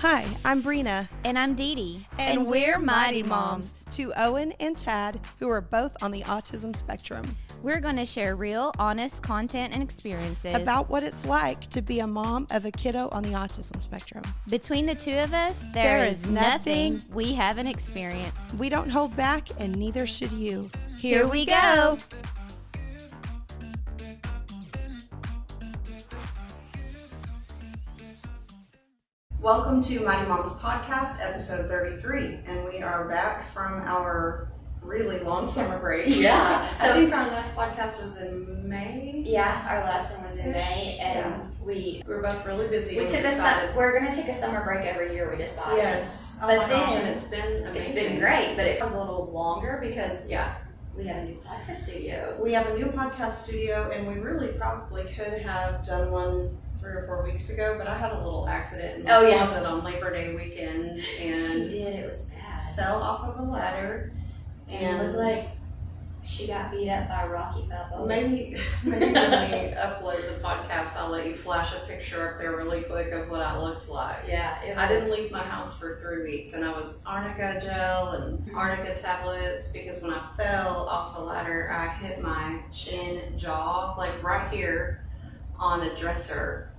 Hi, I'm Brina. And I'm Dee Dee. And we're Mighty Moms to Owen and Tad, who are both on the autism spectrum. We're going to share real, honest content and experiences about what it's like to be a mom of a kiddo on the autism spectrum. Between the two of us, there is nothing we haven't experienced. We don't hold back, and neither should you. Here we go. Welcome to Mighty Moms Podcast, episode 33, and we are back from our really long summer break. Yeah. So I think our last podcast was in May. Yeah, our last one was in May, and we were both really busy. We're going to take a summer break every year, we decided. Yes. Oh, but my gosh, and it's been amazing. It's been great, but it was a little longer because we have a new podcast studio. We have a new podcast studio, and we really probably could have done one 3 or 4 weeks ago, but I had a little accident in my closet on Labor Day weekend, and she did. It was bad. Fell off of a ladder, and it looked like she got beat up by Rocky Balboa. Maybe when we upload the podcast, I'll let you flash a picture up there really quick of what I looked like. Yeah, I didn't leave my house for 3 weeks, and I was arnica gel and arnica tablets because when I fell off the ladder, I hit my chin, jaw, like right here on a dresser,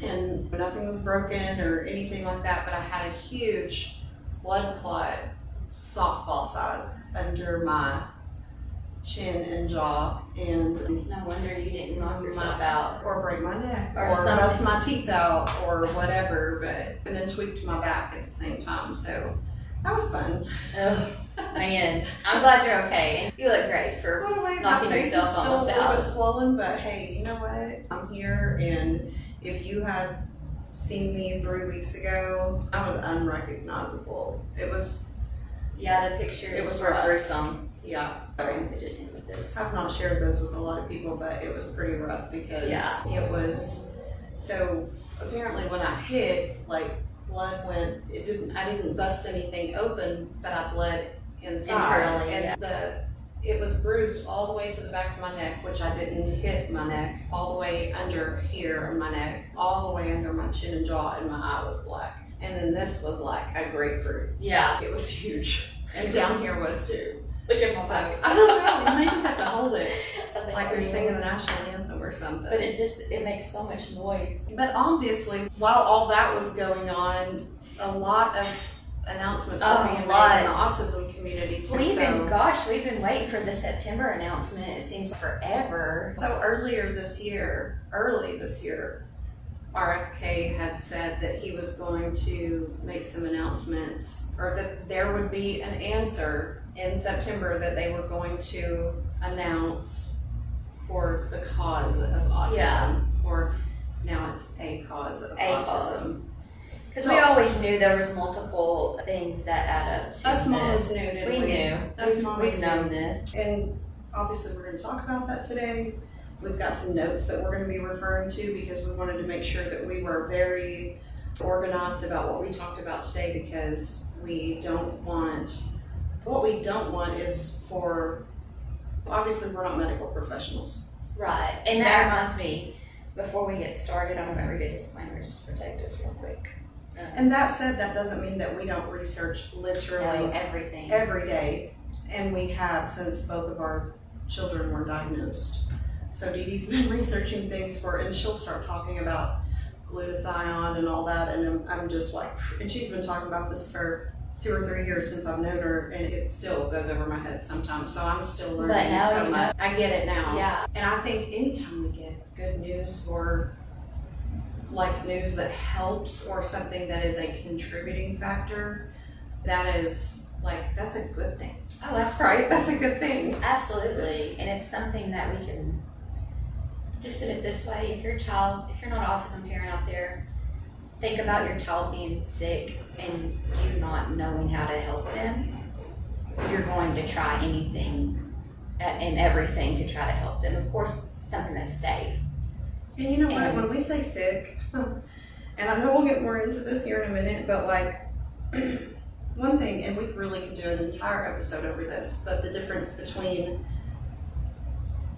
and nothing was broken or anything like that, but I had a huge blood clot, softball size, under my chin and jaw, and it's no wonder you didn't knock yourself out or break my neck or something. Bust my teeth out or whatever, and then tweaked my back at the same time, so that was fun. Oh man, I'm glad you're okay. You look great for knocking yourself almost out. My face is still a little bit swollen, but hey, you know what? I'm here, and if you had seen me 3 weeks ago, I was unrecognizable. It was. Yeah, the pictures were gruesome. Yeah. Sorry, I'm fidgeting with this. I've not shared those with a lot of people, but it was pretty rough because it was. So apparently, when I hit, like, blood went. I didn't bust anything open, but I bled inside. Internally, and it was bruised all the way to the back of my neck, which I didn't hit my neck, all the way under here in my neck, all the way under my chin and jaw, and my eye was black. And then this was like a grapefruit. Yeah. It was huge. And down here was too. Look at my back. I don't know, you may just have to hold it like you're singing the national anthem or something. But it makes so much noise. But obviously, while all that was going on, a lot of announcements were being made in the autism community too. We've been waiting for the September announcement. It seems forever. So early this year, RFK had said that he was going to make some announcements, or that there would be an answer in September that they were going to announce for the cause of autism. Yeah. Or now it's a cause of autism. Because we always knew there was multiple things that add up to us moms knew, didn't we? We knew. We've known this. And obviously we're going to talk about that today. We've got some notes that we're going to be referring to because we wanted to make sure that we were very organized about what we talked about today, because what we don't want is for, obviously we're not medical professionals. Right. And that reminds me, before we get started, I'm going to read a disclaimer just to protect us real quick. And that said, that doesn't mean that we don't research literally everything every day. And we have since both of our children were diagnosed. So Dee Dee's been researching things and she'll start talking about glutathione and all that, and I'm just like, and she's been talking about this for 2 or 3 years since I've known her, and it still goes over my head sometimes, so I'm still learning so much. I get it now. Yeah. And I think anytime we get good news, or like news that helps, or something that is a contributing factor, that's a good thing. Oh, absolutely. Right? That's a good thing. Absolutely. And it's something that we can just put it this way. If you're not an autism parent out there, think about your child being sick and you not knowing how to help them. You're going to try anything and everything to try to help them. Of course, something that's safe. And you know what? When we say sick, and I know we'll get more into this here in a minute, but one thing, and we really could do an entire episode over this, but the difference between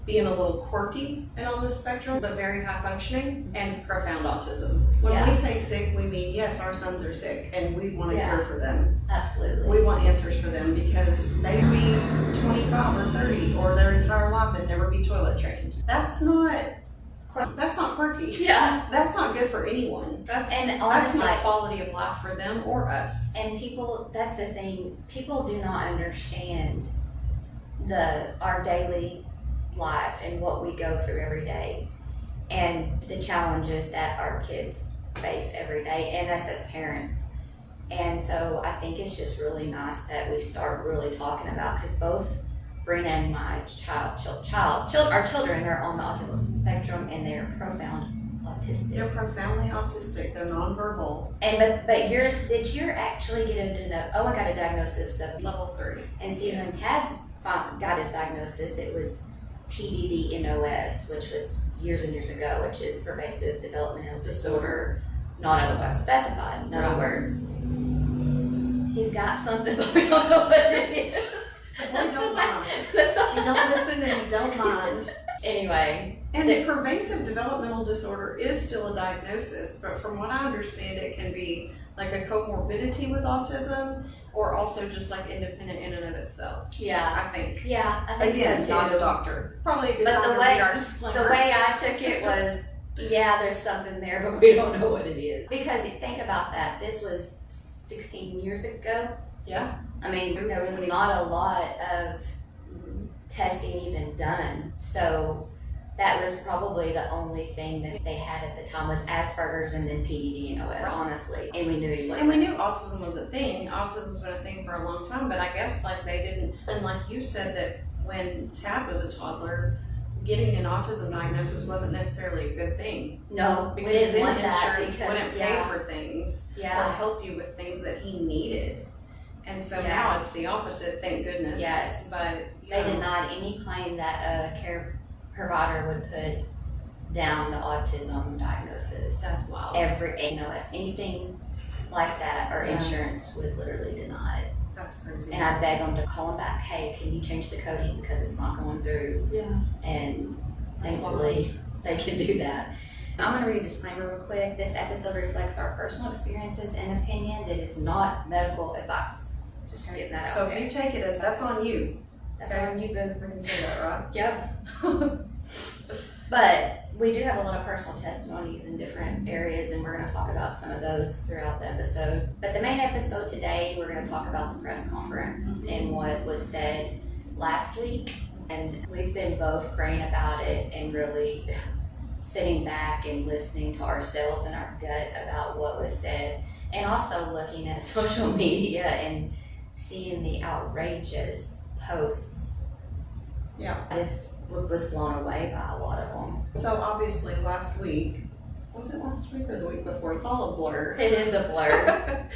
being a little quirky and on the spectrum, but very high functioning, and profound autism. When we say sick, we mean, yes, our sons are sick and we want to care for them. Absolutely. We want answers for them because they could be 25 or 30 or their entire life and never be toilet trained. That's not quirky. Yeah. That's not good for anyone. That's not quality of life for them or us. And people, that's the thing, people do not understand our daily life and what we go through every day and the challenges that our kids face every day and us as parents. And so I think it's just really nice that we start really talking about, because both Brina and my our children are on the autism spectrum, and they're profound autistic. They're profoundly autistic. They're nonverbal. And but did you actually get a diagnosis of level 3? And see, when Tad's got his diagnosis, it was PDD-NOS, which was years and years ago, which is pervasive developmental disorder, not otherwise specified. In other words, he's got something, but we don't know what it is. We don't mind. You don't listen and you don't mind. Anyway. And pervasive developmental disorder is still a diagnosis, but from what I understand, it can be like a comorbidity with autism, or also just like independent in and of itself. Yeah. I think. Yeah, I think Again, so too. not a doctor. Probably a good time to read our disclaimer. The way I took it was, there's something there, but we don't know what it is. Because think about that. This was 16 years ago. Yeah. I mean, there was not a lot of testing even done. So that was probably the only thing that they had at the time was Asperger's and then PDD-NOS, honestly. And we knew he wasn't. And we knew autism was a thing. Autism's been a thing for a long time, but I guess like they didn't, and like you said that when Tad was a toddler, getting an autism diagnosis wasn't necessarily a good thing. No, because we didn't then want that insurance wouldn't pay for things or help you with things that he needed. And so now it's the opposite, thank goodness. Yes. But they denied any claim that a care provider would put down the autism diagnosis. That's wild. Anything like that, or insurance would literally deny it. That's crazy. And I'd beg them to call them back, hey, can you change the coding because it's not going through? Yeah. And thankfully they can do that. I'm going to read a disclaimer real quick. This episode reflects our personal experiences and opinions. It is not medical advice. Just going to get that out. So if you take it as that's on you. That's on you, boo. We can say that, right? Yep. But we do have a lot of personal testimonies in different areas, and we're going to talk about some of those throughout the episode. But the main episode today, we're going to talk about the press conference and what was said last week. And we've been both praying about it and really sitting back and listening to ourselves and our gut about what was said, and also looking at social media and seeing the outrageous posts. Yeah. I just was blown away by a lot of them. So obviously last week, was it last week or the week before? It's all a blur. It is a blur.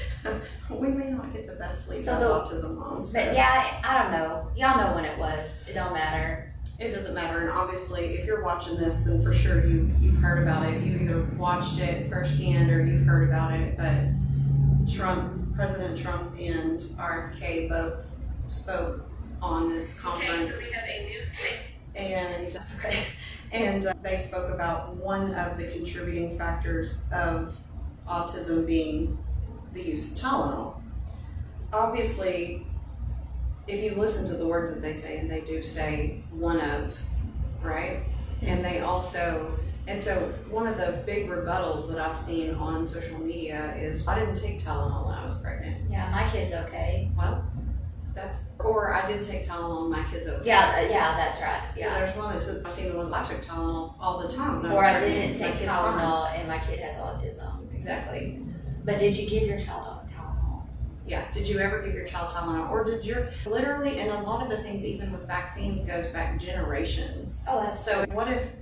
We may not get the best sleep as autism moms. But yeah, I don't know. Y'all know when it was. It don't matter. It doesn't matter. And obviously, if you're watching this, then for sure you've heard about it. You either watched it firsthand or you've heard about it. But President Trump and RFK both spoke on this conference. Okay, so we have a new thing. And that's okay. And they spoke about one of the contributing factors of autism being the use of Tylenol. Obviously, if you listen to the words that they say, and they do say one of, right? And they also, and so one of the big rebuttals that I've seen on social media is, I didn't take Tylenol when I was pregnant. Yeah, my kid's okay. Well, or I did take Tylenol, my kid's okay. Yeah, that's right. So there's one that says, I've seen the one, I took Tylenol all the time. Or I didn't take Tylenol and my kid has autism. Exactly. But did you give your child Tylenol? Yeah. Did you ever give your child Tylenol? Or did literally, and a lot of the things even with vaccines goes back generations. Oh, absolutely. So what if,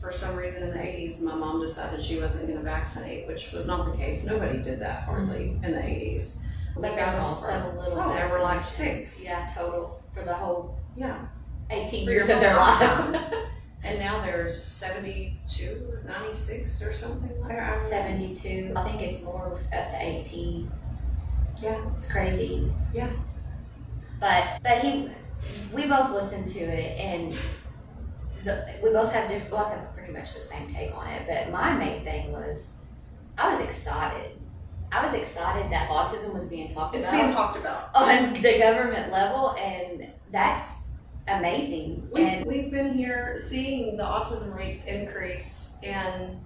for some reason in the 80s, my mom decided she wasn't going to vaccinate, which was not the case. Nobody did that hardly in the 80s. But there was so little. Oh, there were like 6. Yeah, total for the whole 18 For years your of their whole life. And now there's 72 or 96 or something like that. 72. I think it's more up to 18. Yeah. It's crazy. Yeah. But we both listened to it, and we both have pretty much the same take on it. But my main thing was, I was excited. I was excited that autism was being talked It's about. being talked about On the government level, and that's amazing. We've been here seeing the autism rates increase and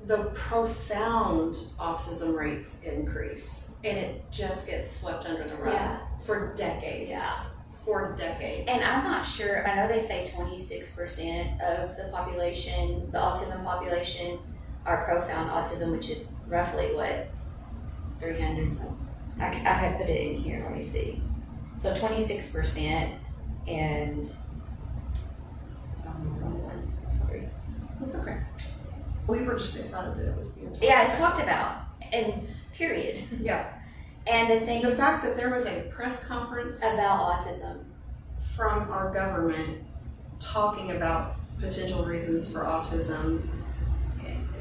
the profound autism rates increase, and it just gets swept under the rug for decades. Yeah. For decades. And I'm not sure, I know they say 26% of the population, the autism population, are profound autism, which is roughly what, 300 something. I had put it in here, let me see. So 26%, and wrong one, sorry. That's okay. We were just excited that it was being talked Yeah, it's talked about, and period. Yeah. And the thing The fact that there was a press conference about autism from our government talking about potential reasons for autism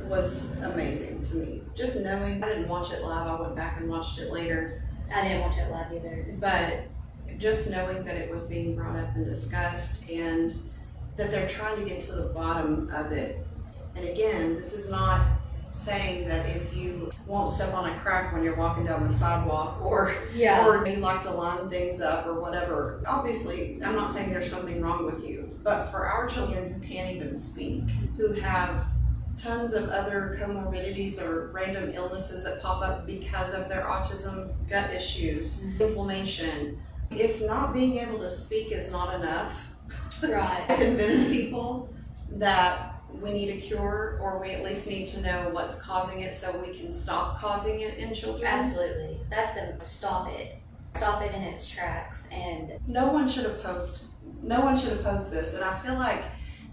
was amazing to me. Just knowing, I didn't watch it live, I went back and watched it later. I didn't watch it live either. But just knowing that it was being brought up and discussed and that they're trying to get to the bottom of it. And again, this is not saying that if you won't step on a crack when you're walking down the sidewalk or you like to line things up or whatever. Obviously, I'm not saying there's something wrong with you, but for our children who can't even speak, who have tons of other comorbidities or random illnesses that pop up because of their autism, gut issues, inflammation, if not being able to speak is not enough Right. to convince people that we need a cure, or we at least need to know what's causing it so we can stop causing it in children. Absolutely. That's a stop it. Stop it in its tracks. And no one should oppose this. And I feel like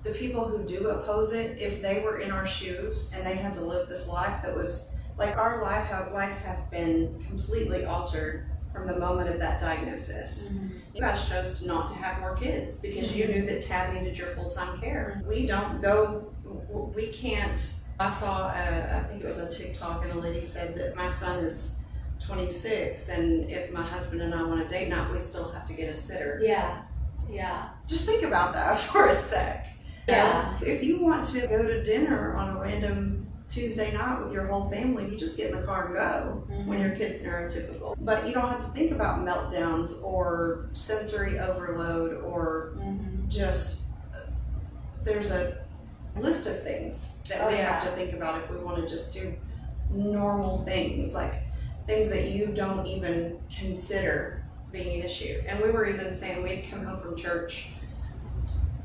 the people who do oppose it, if they were in our shoes and they had to live this life that was like our lives have been completely altered from the moment of that diagnosis. Mm-hmm. You guys chose not to have more kids because you knew that Tab needed your full-time care. We can't. I saw, I think it was a TikTok, and a lady said that my son is 26, and if my husband and I want a date night, we still have to get a sitter. Yeah. Yeah. Just think about that for a sec. Yeah. If you want to go to dinner on a random Tuesday night with your whole family, you just get in the car and go when your kid's neurotypical. But you don't have to think about meltdowns or sensory overload or just, there's a list of things that we have to think about if we want to just do normal things, like things that you don't even consider being an issue. And we were even saying, we'd come home from church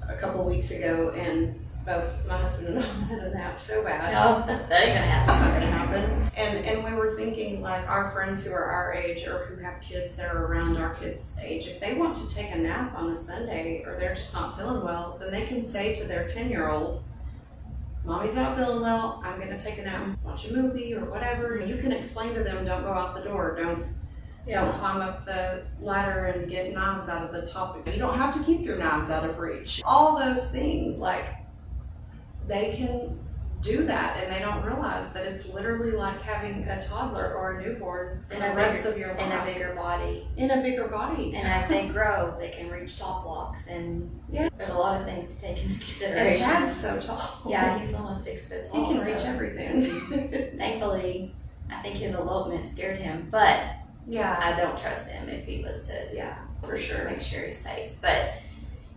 a couple weeks ago and both my husband and I had a nap so bad. No, that ain't gonna happen. It's not gonna happen. And we were thinking, like, our friends who are our age or who have kids that are around our kids' age, if they want to take a nap on a Sunday or they're just not feeling well, then they can say to their 10-year-old, Mommy's not feeling well, I'm gonna take a nap, watch a movie or whatever. You can explain to them, don't go out the door, don't climb up the ladder and get knives out of the top. You don't have to keep your knives out of reach. All those things, like, they can do that, and they don't realize that it's literally like having a toddler or a newborn for the rest of your life. In a bigger body. In a bigger body. And as they grow, they can reach top blocks, and there's a lot of things to take into consideration. And Tad's so tall. Yeah, he's almost 6 foot tall. He can reach everything. Thankfully, I think his elopement scared him, but yeah, I don't trust him if he was to for sure make sure he's safe. But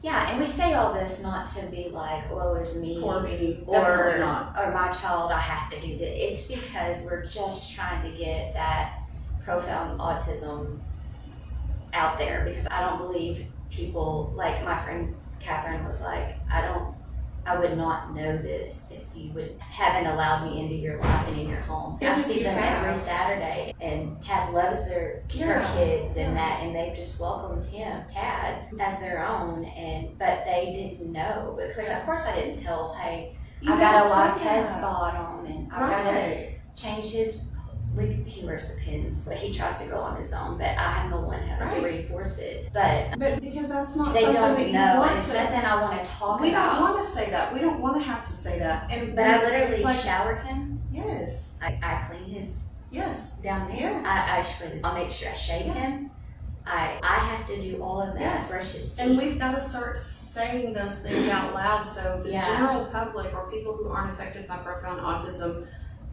yeah, and we say all this not to be like, woe is me, poor me, or not. Or my child, I have to do this. It's because we're just trying to get that profound autism out there, because I don't believe people, like my friend Catherine was like, I would not know this if you haven't allowed me into your life and in your home. I see them every Saturday, and Tad loves her kids and that, and they've just welcomed Tad as their own, but they didn't know, because of course I didn't tell, hey, I got a lot of Tad's bottom, and I gotta change his. He wears the pins, but he tries to go on his own. But I have no one having to reinforce it. But because that's not they something don't that you know. want It's to. nothing I want to talk We about. don't want to say that. We don't want to have to say that. But I literally shower him. Yes. I clean his yes down there. Yes. I actually, I'll make sure I shave him. I have to do all of that, Yes. brush his teeth. And we've got to start saying those things out loud so the general public or people who aren't affected by profound autism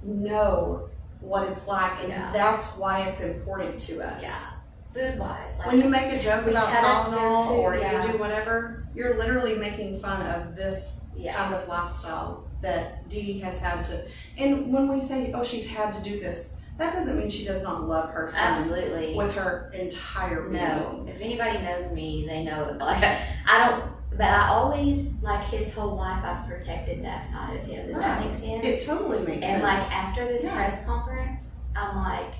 know what it's like, and that's why it's important to us. Yeah. Food-wise. Like, when you make a joke about Tylenol or food, you do whatever, you're literally making fun of this kind of lifestyle that Dee Dee has had to. And when we say, oh, she's had to do this, that doesn't mean she does not love her son. Absolutely. With her entire being. No. If anybody knows me, they know it. Like, I don't, but I always, like, his whole life, I've protected that side of him. Does that make sense? It totally makes sense. And, like, after this press conference, I'm like,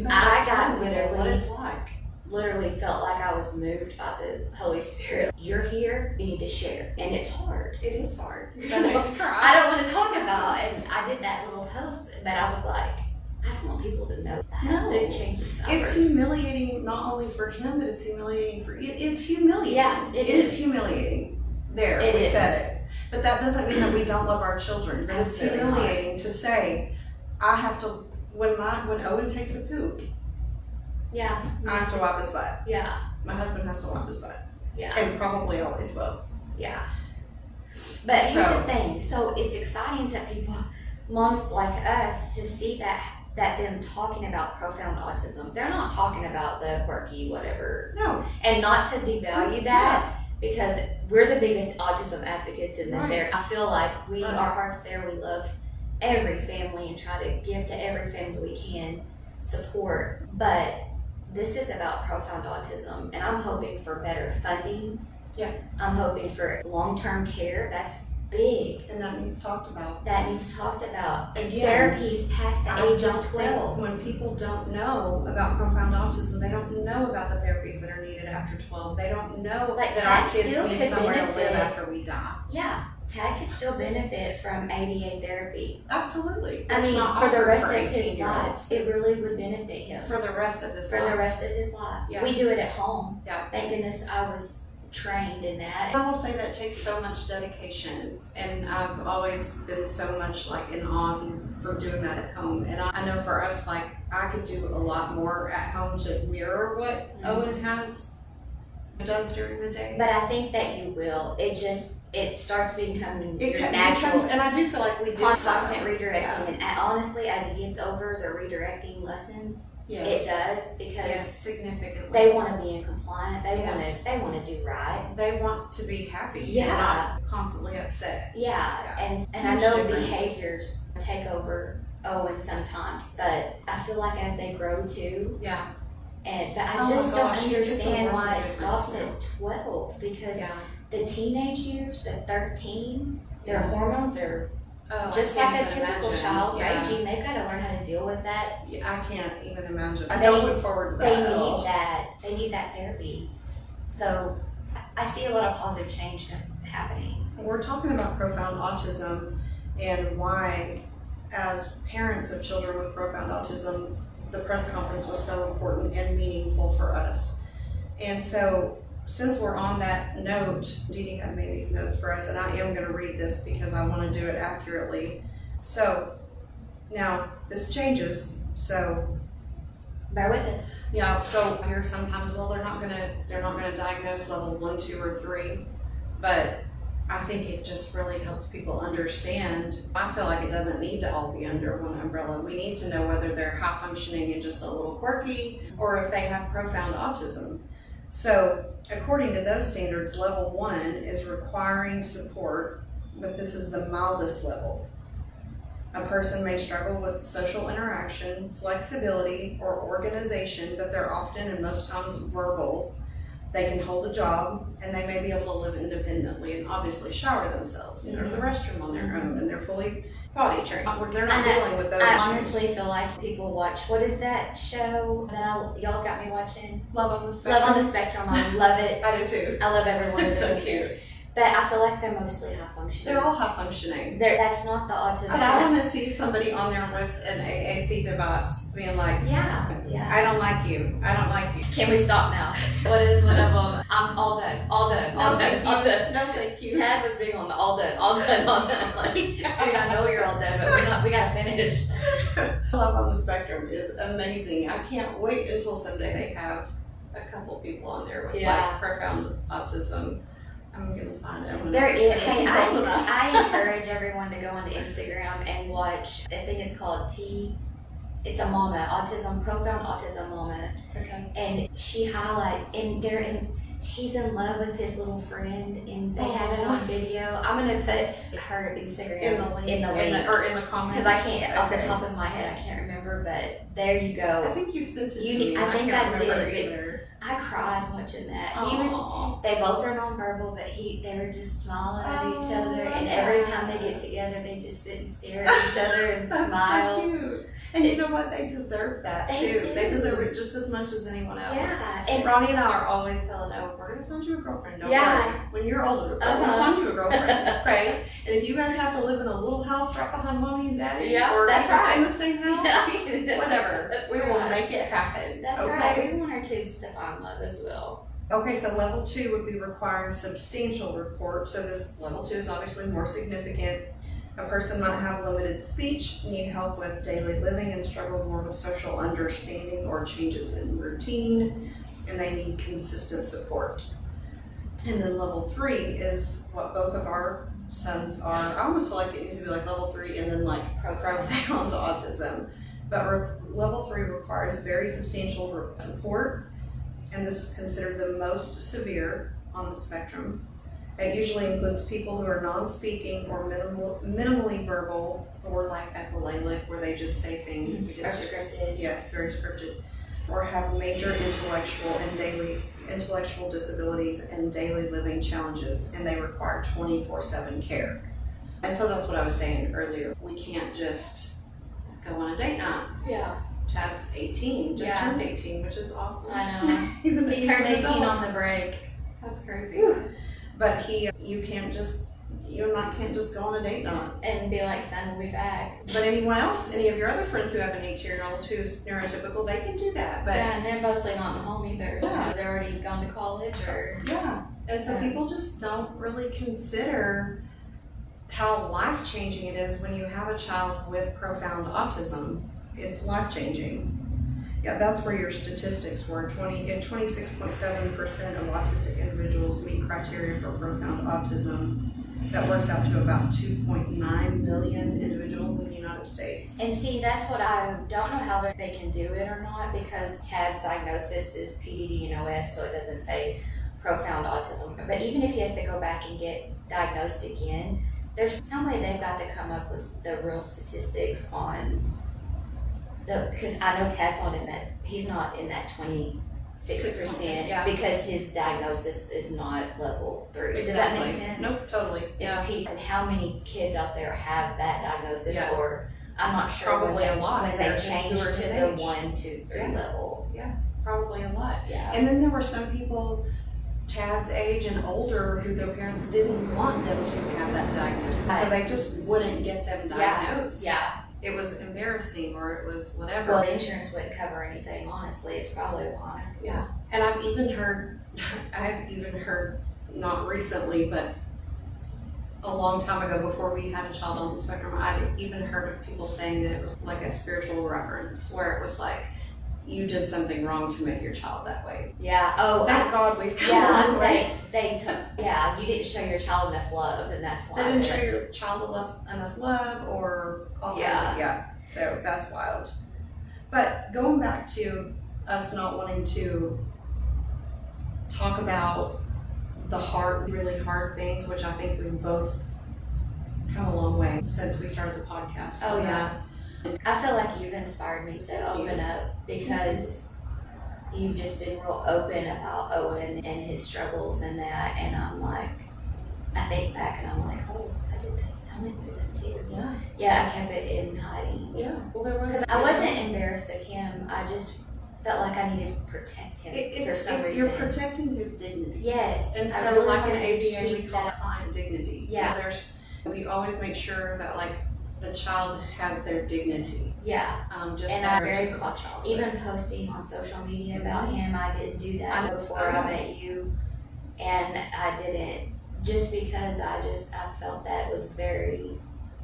I got what it's like. Literally felt like I was moved by the Holy Spirit. You're here, you need to share. And it's hard. It is hard. I don't want to talk about, and I did that little post, but I was like, I don't want people to know that. No. It changes numbers. It's humiliating not only for him, but it's humiliating for, it is humiliating. Yeah, it is humiliating. There, we said it. But that doesn't mean that we don't love our children. But it's humiliating to say, I have to, when Owen takes a poop, I have to wipe his butt. Yeah. My husband has to wipe his butt. Yeah. And probably always will. Yeah. But here's the thing. So it's exciting to people, moms like us, to see that them talking about profound autism. They're not talking about the quirky whatever. No. And not to devalue that, because we're the biggest autism advocates in this area. I feel like our heart's there. We love every family and try to give to every family we can support. But this is about profound autism, and I'm hoping for better funding. Yeah. I'm hoping for long-term care. That's big. And that needs talked about. Again, therapies past the age of 12. When people don't know about profound autism, they don't know about the therapies that are needed after 12. They don't know that our kids need somewhere to live after we die. Yeah. Tad could still benefit from ABA therapy. Absolutely. I mean, for the rest of his life, it really would benefit him. For the rest of his life. For the rest of his life. Yeah. We do it at home. Yeah. Thank goodness I was trained in that. I will say that takes so much dedication, and I've always been so much like in awe of you for doing that at home. And I know for us, like, I could do a lot more at home to mirror what Owen does during the day. But I think that you will. It starts becoming your natural. And I do feel like we do constant redirecting. And honestly, as he gets over the redirecting lessons, it does, because significantly they want to be in compliant. They want to do right. They want to be happy. Yeah. They're not constantly upset. Yeah. And I know behaviors take over Owen sometimes, but I feel like as they grow too. Yeah. But I just don't understand why it stops at 12, because the teenage years, the 13, their hormones are just like a typical child raging. They've got to learn how to deal with that. Yeah, I can't even imagine. I don't look forward to that. They need that therapy. So I see a lot of positive change happening. We're talking about profound autism and why, as parents of children with profound autism, the press conference was so important and meaningful for us. And so, since we're on that note, Dee Dee had made these notes for us, and I am going to read this because I want to do it accurately. So, now this changes. So, bear with us. Yeah. So I hear sometimes, well, they're not gonna diagnose level 1, 2, or 3, but I think it just really helps people understand. I feel like it doesn't need to all be under one umbrella. We need to know whether they're high functioning and just a little quirky, or if they have profound autism. So according to those standards, level 1 is requiring support, but this is the mildest level. A person may struggle with social interaction, flexibility, or organization, but they're often and most times verbal. They can hold a job, and they may be able to live independently and obviously shower themselves and go to the restroom on their own, and they're fully potty trained. They're not dealing with those issues. I honestly feel like people watch, what is that show that y'all got me watching? Love on the Spectrum. Love on the Spectrum. I love it. I do too. I love every one of them. It's so cute. But I feel like they're mostly high functioning. They're all high functioning. That's not the autism. And I want to see somebody on there with an AAC device being like, yeah. I don't like you. I don't like you. Can we stop now? What is one of them? I'm all done. All done. All done. All done. No, thank you. Tad was being on the all done. All done. All done. Like, dude, I know you're all done, but we gotta finish. Love on the Spectrum is amazing. I can't wait until someday they have a couple people on there with Yeah. like profound autism. I'm gonna sign it. There is. Hey, Old enough. I encourage everyone to go on Instagram and watch. I think it's called It's a mama, autism, profound autism mama, Okay. and she highlights, and he's in love with his little friend, and they have it on video. I'm gonna put her Instagram In the link, or in the comments. because I can't off the top of my head, I can't remember, but there you go. I think you sent it to You- me. I think can't I remember did. either. I cried watching that. Aw. They both are nonverbal, but they were just smiling at each Oh, other, and yeah. every time they get together, they just sit and stare at each other and That's smile. so cute. And you know what? They deserve that They too. do. They deserve it just as much as anyone else. Yeah, And and Ronnie and I are always telling, "Oh, we're gonna find you a girlfriend. Don't Yeah. worry. When you're older, we'll Uh-huh. find you a girlfriend, right? And if you guys have to live in a little house right behind mommy and daddy, Yeah, or that's even right. in the same house, whatever, That's we will right. make it happen. That's okay? right. We want our kids to find love as well. Okay, so level 2 would be requiring substantial report. So this level 2 is obviously more significant. A person might have limited speech, need help with daily living, and struggle more with social understanding or changes in routine, and they need consistent support. And then level 3 is what both of our sons are. I almost feel like it needs to be like level 3 and then like profound autism. But level 3 requires very substantial support, and this is considered the most severe on the spectrum. It usually includes people who are non-speaking or minimally verbal, or like echolalic, where they just say things Or because scripted. Yeah, it's very scripted. Or have major intellectual disabilities and daily living challenges, and they require 24/7 care. And so that's what I was saying earlier. We can't just go on a date night. Yeah, Chad's 18, just Yeah. turned 18, which is awesome. I know. He Turned 18 on the break. That's crazy. Whew. But you can't just go on a date night. And be like, son, we'll be back. But anyone else, any of your other friends who have an 18-year-old who's neurotypical, they can do that. But Yeah, and they're mostly not in home either. Yeah. They're already gone to college or. yeah, and so Yeah. people just don't really consider how life-changing it is when you have a child with profound autism. It's life-changing. Yeah, that's where your statistics were. 26.7% of autistic individuals meet criteria for profound autism. That works out to about 2.9 million individuals in the United States. And see, that's what I don't know how they can do it or not, because Tad's diagnosis is PDD and OS, so it doesn't say profound autism. But even if he has to go back and get diagnosed again, there's some way they've got to come up with the real statistics on because I know Tad's not in that, he's not in that 26% Yeah. because his diagnosis is not level 3. Does that make sense? Nope, totally. It's PDD, and how many kids out there have that diagnosis, Yeah. or I'm not sure Probably a lot. when They're they just change who are to his the age. 1, 2, 3 Yeah. level. Probably a lot. Yeah. And then there were some people Chad's age and older who their parents didn't want them to have that diagnosis. So they just wouldn't get them diagnosed. Yeah. It was embarrassing, or it was whatever. Well, the insurance wouldn't cover anything, honestly. It's probably why. Yeah. And I've even heard, not recently, but a long time ago before we had a child on the spectrum, I'd even heard of people saying that it was like a spiritual reference, where it was like, you did something wrong to make your child that way. Yeah. Oh, Thank God we've come a yeah. long way. They took. Yeah, you didn't show your child enough love, and that's why. They didn't show your child enough love, or all kinds of, so that's wild. But going back to us not wanting to talk about the really hard things, which I think we've both come a long way since we started the podcast. Oh yeah. I feel like you've inspired me to Thank you. open up, because you've just been real open about Owen and his struggles and that, and I'm like, I think back and I'm like, oh, I did that. I went through that too. Yeah. Yeah, I kept it in hiding. Yeah. Well, there was. Because I wasn't embarrassed of him. I just felt like I needed to protect him for some reason. You're protecting his dignity. Yes. And I so, really like in wanted to ABA, we keep call that. client dignity. Yeah. We always make sure that like the child has their dignity. Yeah. Just And like I'm a very typical child. Even posting on social media about him, I didn't do that I know. before I met you, and I didn't just because I felt that was very.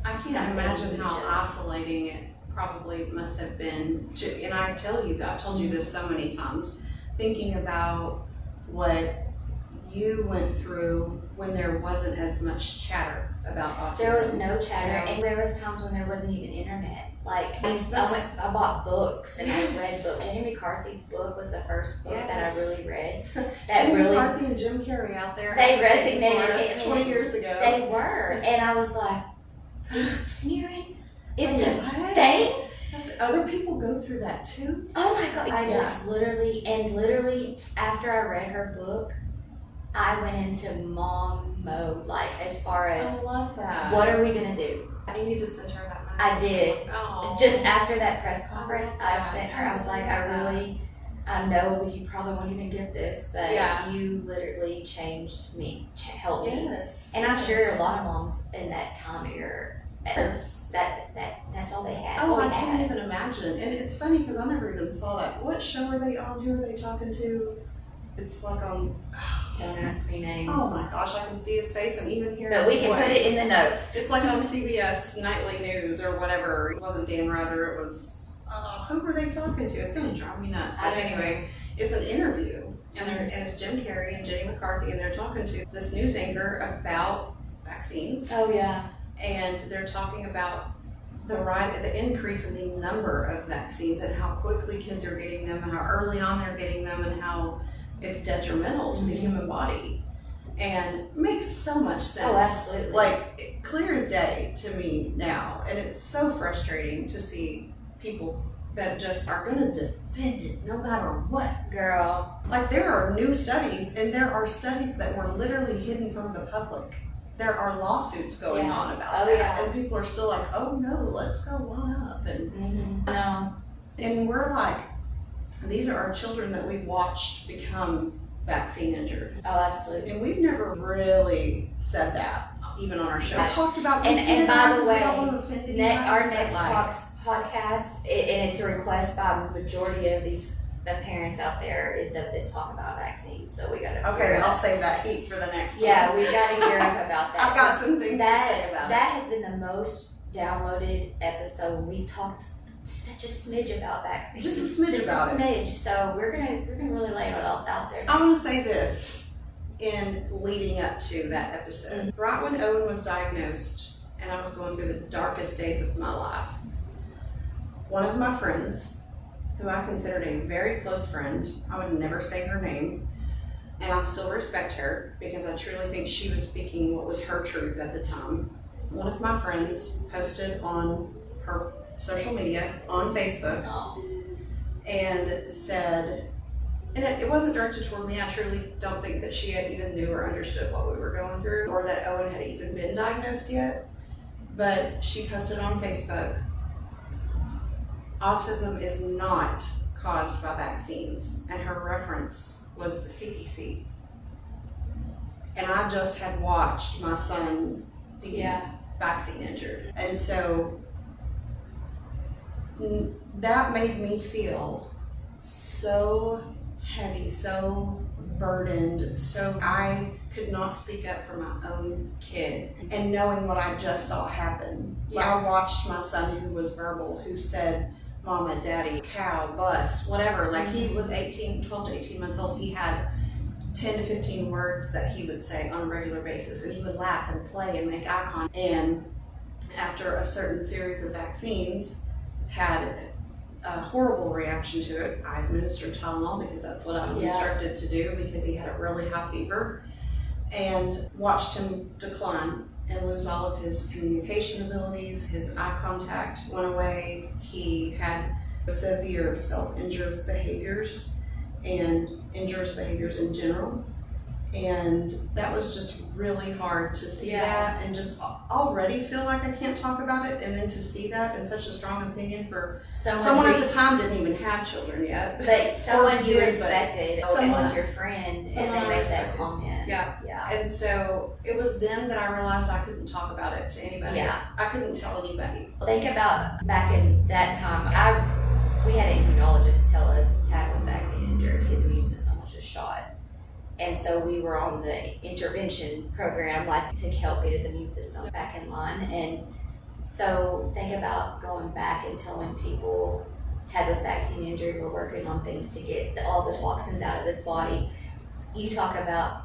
I can't something imagine how just- isolating it probably must have been to, and I tell you that, I've told you this so many times, thinking about what you went through when there wasn't as much chatter about autism. There was no chatter, Yeah. and there was times when there wasn't even internet. Like I bought books and I read books. Jenny McCarthy's book was the first book that I really read. That Jenny McCarthy and Jim Carrey out there. They resonated us 20 years ago. They were, and I was like, smearing. It's a What? thing. Other people go through that too. Oh my god! I just literally after I read her book, I went into mom mode. Like as far as I love that. what are we gonna do? You need to send her that message. I did. Oh. Just after that press conference, I that. sent her. I was like, I know you probably won't even get this, but you literally changed me, helped me. Yes. And I'm sure a lot of moms in that time era, Yes. that's all they had. Oh, I That's all can't we had. even imagine. And it's funny because I never even saw that. What show are they on? Who are they talking to? It's like on. Don't ask me names. Oh my gosh, I can see his face and even hear But his we can put it voice. in the notes. It's like on CBS Nightly News or whatever. It wasn't Dan Rather. It was. Who were they talking to? It's gonna drive me nuts. But anyway, it's an interview, and it's Jim Carrey and Jenny McCarthy, and they're talking to this news anchor about vaccines. Oh yeah. And they're talking about the increase in the number of vaccines and how quickly kids are getting them and how early on they're getting them and how it's detrimental to the human body. And it makes so much sense. Oh, absolutely. Like, clear as day to me now. And it's so frustrating to see people that just are going to defend it no matter what. Girl. Like, there are new studies, and there are studies that were literally hidden from the public. There are lawsuits going on about that, and people are still like, "Oh no, let's go on up." And No. and we're like, these are our children that we watched become vaccine injured, Oh, absolutely. and we've never really said that, even on our show. I talked about And by the way, our next next podcast, and it's a request by the majority of these parents out there, is talking about vaccines. So we gotta. Okay, I'll save that heat for the next one. Yeah, we gotta gear up about that. I've got some things to say about that has been the most downloaded episode. We talked such a smidge about vaccines. Just a smidge about it. Just a smidge. So we're gonna really lay it all out there. I want to say this in leading up to that episode. Right when Owen was diagnosed, and I was going through the darkest days of my life, one of my friends, who I considered a very close friend, I would never say her name, and I still respect her because I truly think she was speaking what was her truth at the time. One of my friends posted on her social media, on Facebook, and said, and it wasn't directed toward me. I truly don't think that she had even knew or understood what we were going through, or that Owen had even been diagnosed yet. But she posted on Facebook, "Autism is not caused by vaccines," and her reference was the CDC. And I just had watched my son be vaccine injured, and so that made me feel so heavy, so burdened, so I could not speak up for my own kid. And knowing what I just saw happen, I watched my son, who was verbal, who said mama, daddy, cow, bus, whatever. Like, he was 12 to 18 months old. He had 10 to 15 words that he would say on a regular basis, and he would laugh and play and make eye contact. And after a certain series of vaccines, had a horrible reaction to it. I administered Tylenol because that's what I was instructed to do, because he had a really high fever, and watched him decline and lose all of his communication abilities. His eye contact went away. He had severe self-injurious behaviors and injurious behaviors in general. And that was just really hard to see that, and just already feel like I can't talk about it, and then to see that and such a strong opinion for someone at the time didn't even have children yet. But someone you respected, and was your friend, and they made that comment. Yeah. And so it was then that I realized I couldn't talk about it to anybody. I couldn't tell anybody. Think about back in that time. We had an immunologist tell us Tad was vaccine injured. His immune system was just shot. And so we were on the intervention program, like, to help get his immune system back in line. And so think about going back and telling people Ted was vaccine injured. We're working on things to get all the toxins out of his body. You talk about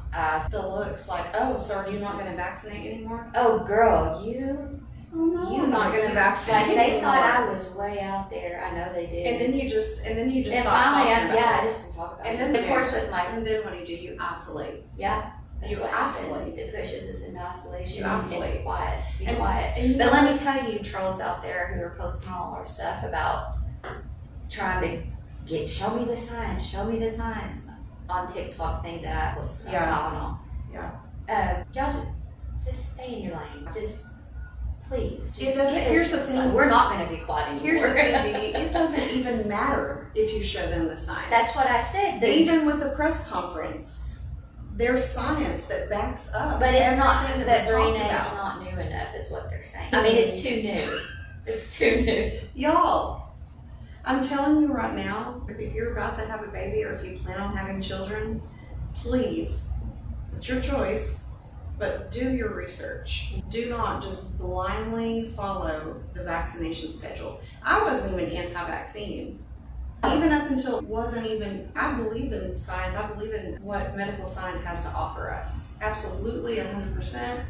The looks like, oh, so are you not going to vaccinate anymore? oh girl, you I'm not going to vaccinate like they anymore. thought I was way out there. I know they did. And then you just and stop finally, talking about I it. just didn't talk about And it. then Of course, with my And then what do? You isolate. that's You what isolate. happens. It pushes us into isolation. You and isolate. Be quiet. Be And- quiet. and you But know let what? me tell you, trolls out there who are posting all our stuff about trying to show me the signs on TikTok thing that I was Yeah. Tylenol. Yeah. Y'all just stay in your lane. Just please. It doesn't- give us here's the some thing. sign. We're not going to be quiet anymore. Here's the thing, Dee. It doesn't even matter if you show them the science. That's what I said. Even with the press conference, there's science that backs up. But it's not everything that was brain talked eggs about. not new enough, is what they're saying. I mean, it's too new. It's too new. Y'all, I'm telling you right now, if you're about to have a baby or if you plan on having children, please, it's your choice, but do your research. Do not just blindly follow the vaccination schedule. I wasn't even anti-vaccine. Even up until it wasn't even, I believe in science, I believe in what medical science has to offer us. Absolutely, 100%.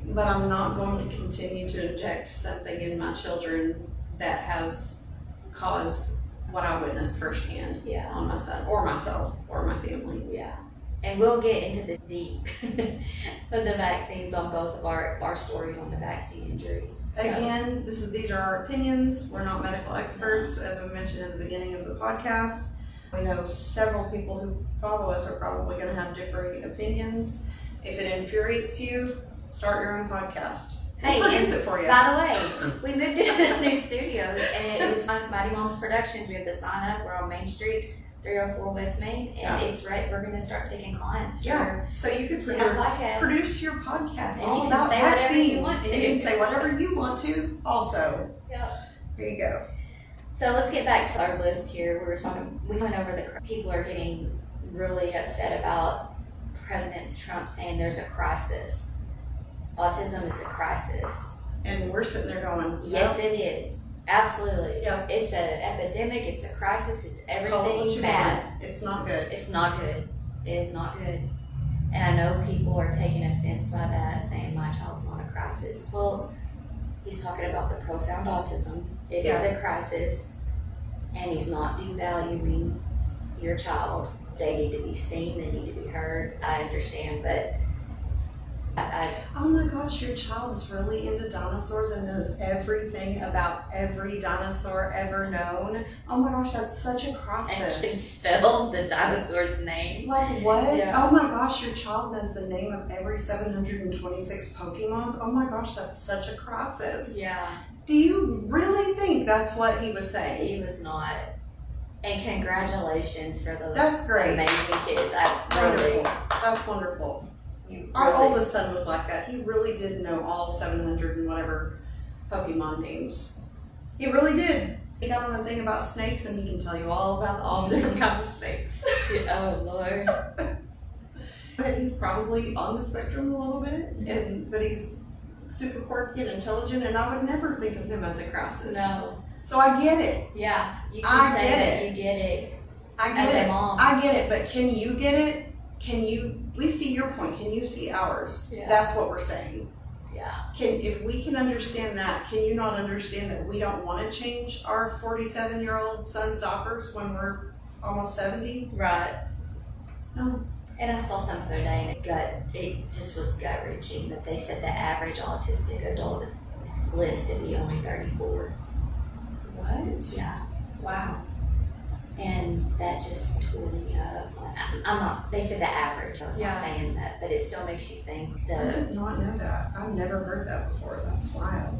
But I'm not going to continue to inject something in my children that has caused what I witnessed firsthand Yeah. on my son or myself or my family. Yeah. And we'll get into the deep of the vaccines on both of our stories on the vaccine injury. So, Again, these are our opinions. We're not medical experts, as we mentioned at the beginning of the podcast. We know several people who follow us are probably going to have differing opinions. If it infuriates you, start your own podcast. hey, We'll produce and it for you. by the way, we moved into this new studio, and it's Mighty Moms Productions. We have the sign up. We're on Main Street, 304 West Main, and Yeah. it's right. We're going to start taking clients for Yeah, so you could to have podcasts. produce your podcast And all you can about say whatever vaccines. you want And to. you can say whatever you want to also. Yep. Here you go. So let's get back to our list here. We went over people are getting really upset about President Trump saying there's a crisis. Autism is a crisis. And we're sitting there going, Yes, it is. Absolutely. Yep. It's an epidemic. It's a crisis. It's call it what everything you bad. want. It's not good. It's not good. It is not good. And I know people are taking offense by that, saying my child's not a crisis. Well, he's talking about the profound autism. It is a crisis, and he's not devaluing your child. They need to be seen. They need to be heard. I understand, but Oh my gosh, your child is really into dinosaurs and knows everything about every dinosaur ever known. Oh my gosh, that's such a and can process. spell the dinosaur's name. Like what? Yeah. Oh my gosh, your child knows the name of every 726 Pokemons. Oh my gosh, that's such a process. Yeah, Do you really think that's what he was saying? he was not. And congratulations for those That's great. amazing kids. Wonderful. That's wonderful. You Our really- oldest son was like that. He really did know all 700 and whatever Pokemon names. He really did. He got on a thing about snakes and he can tell you all about all the different kinds of snakes. Oh Lord. But he's probably on the spectrum a little bit, but he's super quirky and intelligent, and I would never think of him as a crisis. No. So I get it. Yeah, you can I say get that it. you get it I as get a it. mom. I get it, but can you get it? We see your point. Can you see ours? Yeah. That's what we're saying. Yeah. If we can understand that, can you not understand that we don't want to change our 47-year-old son's diapers when we're almost 70? Right. No. And I saw something the other day and it just was gut wrenching, but they said the average autistic adult lives to be only 34. What? Yeah. Wow. And that just tore me up. I'm not, they said the average. I was not Yeah. saying that, but it still makes you think I did not know that. I've never heard that before. That's wild.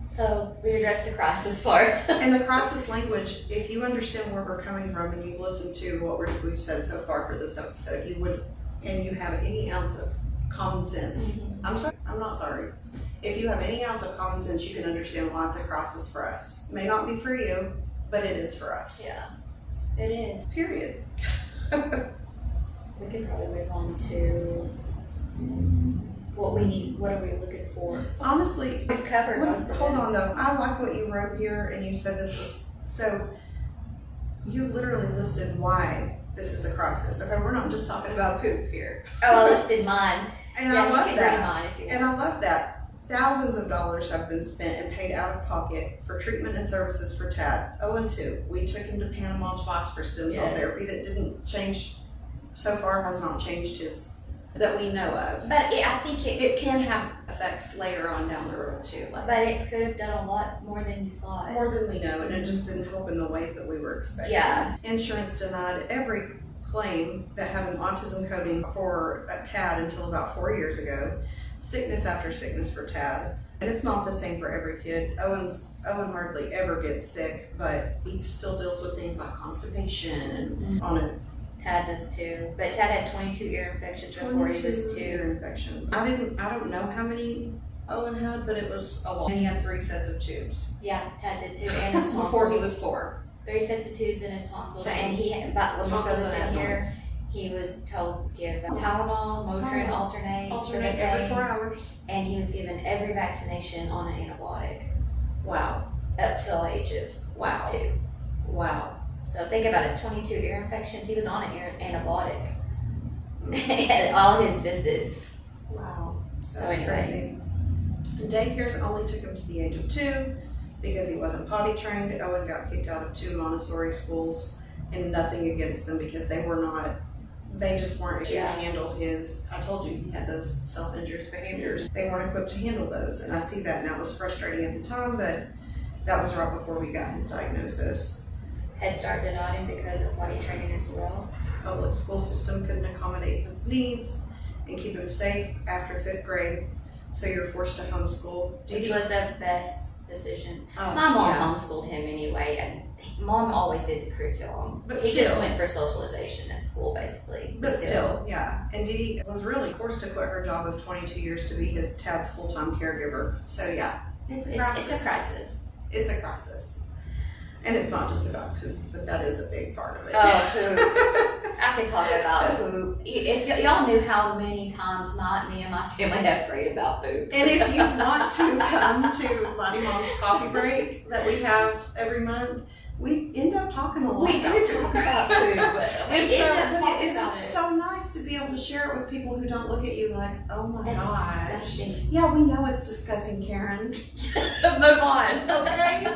So we addressed the crisis part. And the crisis language, if you understand where we're coming from and you've listened to what we've said so far for this episode, and you have any ounce of common sense. I'm sorry. I'm not sorry. If you have any ounce of common sense, you can understand why it's a crisis for us. It may not be for you, but it is for us. Yeah, it is. Period. We could probably move on to what we need. What are we looking before. Honestly, We've covered most of hold this. on though. I like what you wrote here, and you said this is so. You literally listed why this is a crisis. Okay, we're not just talking about poop here. Oh, I listed mine. And yeah, I love you can that. read mine if you want. And I love that. Thousands of dollars have been spent and paid out of pocket for treatment and services for Tad. Owen too. We took him to Panama twice for stem cell Yes. therapy that didn't change. So far, has not changed his that we know of. But I think It can have effects later on down the road too. Like but it could have done a lot more than you thought. more than we know, and it just didn't help in the ways that we were expecting. Yeah. Insurance denied every claim that had an autism coding for a Tad until about 4 years ago. Sickness after sickness for Tad. And it's not the same for every kid. Owen hardly ever gets sick, but he still deals with things like constipation and on a Tad does too. But Tad had 22 ear infections before he was 2. ear infections. I don't know how many Owen had, but it was a lot. And he had 3 sets of tubes. Yeah, Tad did too. And his tonsils. Before he was 4. 3 sets of tubes and his tonsils. Same. And he about when we Tonsils was and in here, adenoids. he was told to give Tylenol, Motrin, alternate for the every pain. 4 hours. And he was given every vaccination on an antibiotic Wow. up till the age of Wow. 2. Wow. So think about it, 22 ear infections. He was on an antibiotic at all his visits. Wow. So That's anyway. crazy. Daycares only took him to the age of 2 because he wasn't potty trained. Owen got kicked out of 2 Montessori schools, and nothing against them because they just weren't able to Yeah. handle his, I told you he had those self-injurious behaviors. They weren't equipped to handle those, and I see that, and that was frustrating at the time, but that was right before we got his diagnosis. Head Start denied him because of potty training as well. Public school system couldn't accommodate his needs and keep him safe after 5th grade, so you're forced to homeschool. Which was the best decision. Oh, My mom yeah. homeschooled him anyway, and Mom always did the curriculum. But he just still. went for socialization at school, basically. But still, yeah. And Dee was really forced to quit her job of 22 years to be his Tad's full-time caregiver. So yeah, it's a crisis. It's a crisis. It's a crisis. And it's not just about poop, but that is a big part of it. Oh, poop. I could talk about poop. If y'all knew how many times me and my family have prayed about poop. And if you want to come to Mighty Mom's coffee break that we have every month, we end up talking a lot We about do poop. talk about poop. We And end up talking it's about it. so nice to be able to share it with people who don't look at you like, oh my That's gosh. disgusting. Yeah, we know it's disgusting, Karen. Move on. Okay?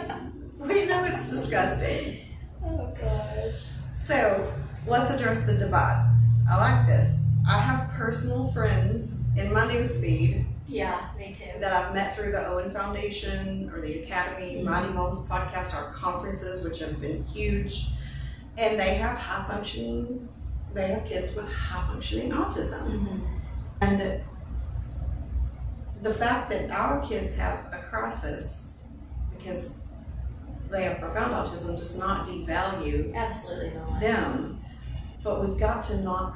We know it's disgusting. Oh gosh. So, let's address the divide. I like this. I have personal friends in my newsfeed Yeah, me too. that I've met through the Owen Foundation or the Academy, Mighty Moms podcast, our conferences, which have been huge. And they have they have kids with high functioning autism. Mm-hmm. And the fact that our kids have a crisis because they have profound autism does not devalue Absolutely not. them, but we've got to not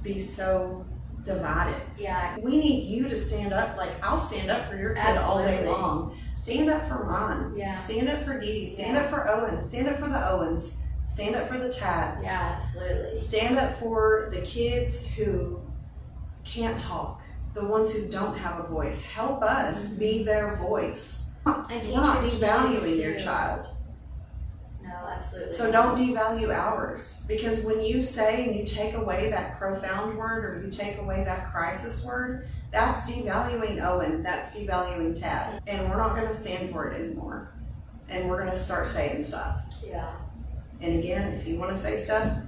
be so divided. Yeah. We need you to stand up. Like, I'll stand up for your kid all day Absolutely. long. Stand up for mine. Yeah. Stand up for Dee Dee. Stand up for Owen. Stand up for the Owens. Stand up for the Tads. Yeah, absolutely. Stand up for the kids who can't talk, the ones who don't have a voice. Help us be their voice. And teach We're not your kids devaluing your too. child. No, absolutely. So don't devalue ours, because when you say and you take away that profound word or you take away that crisis word, that's devaluing Owen, that's devaluing Tad, and we're not going to stand for it anymore. And we're going to start saying stuff. Yeah. And again, if you want to say stuff,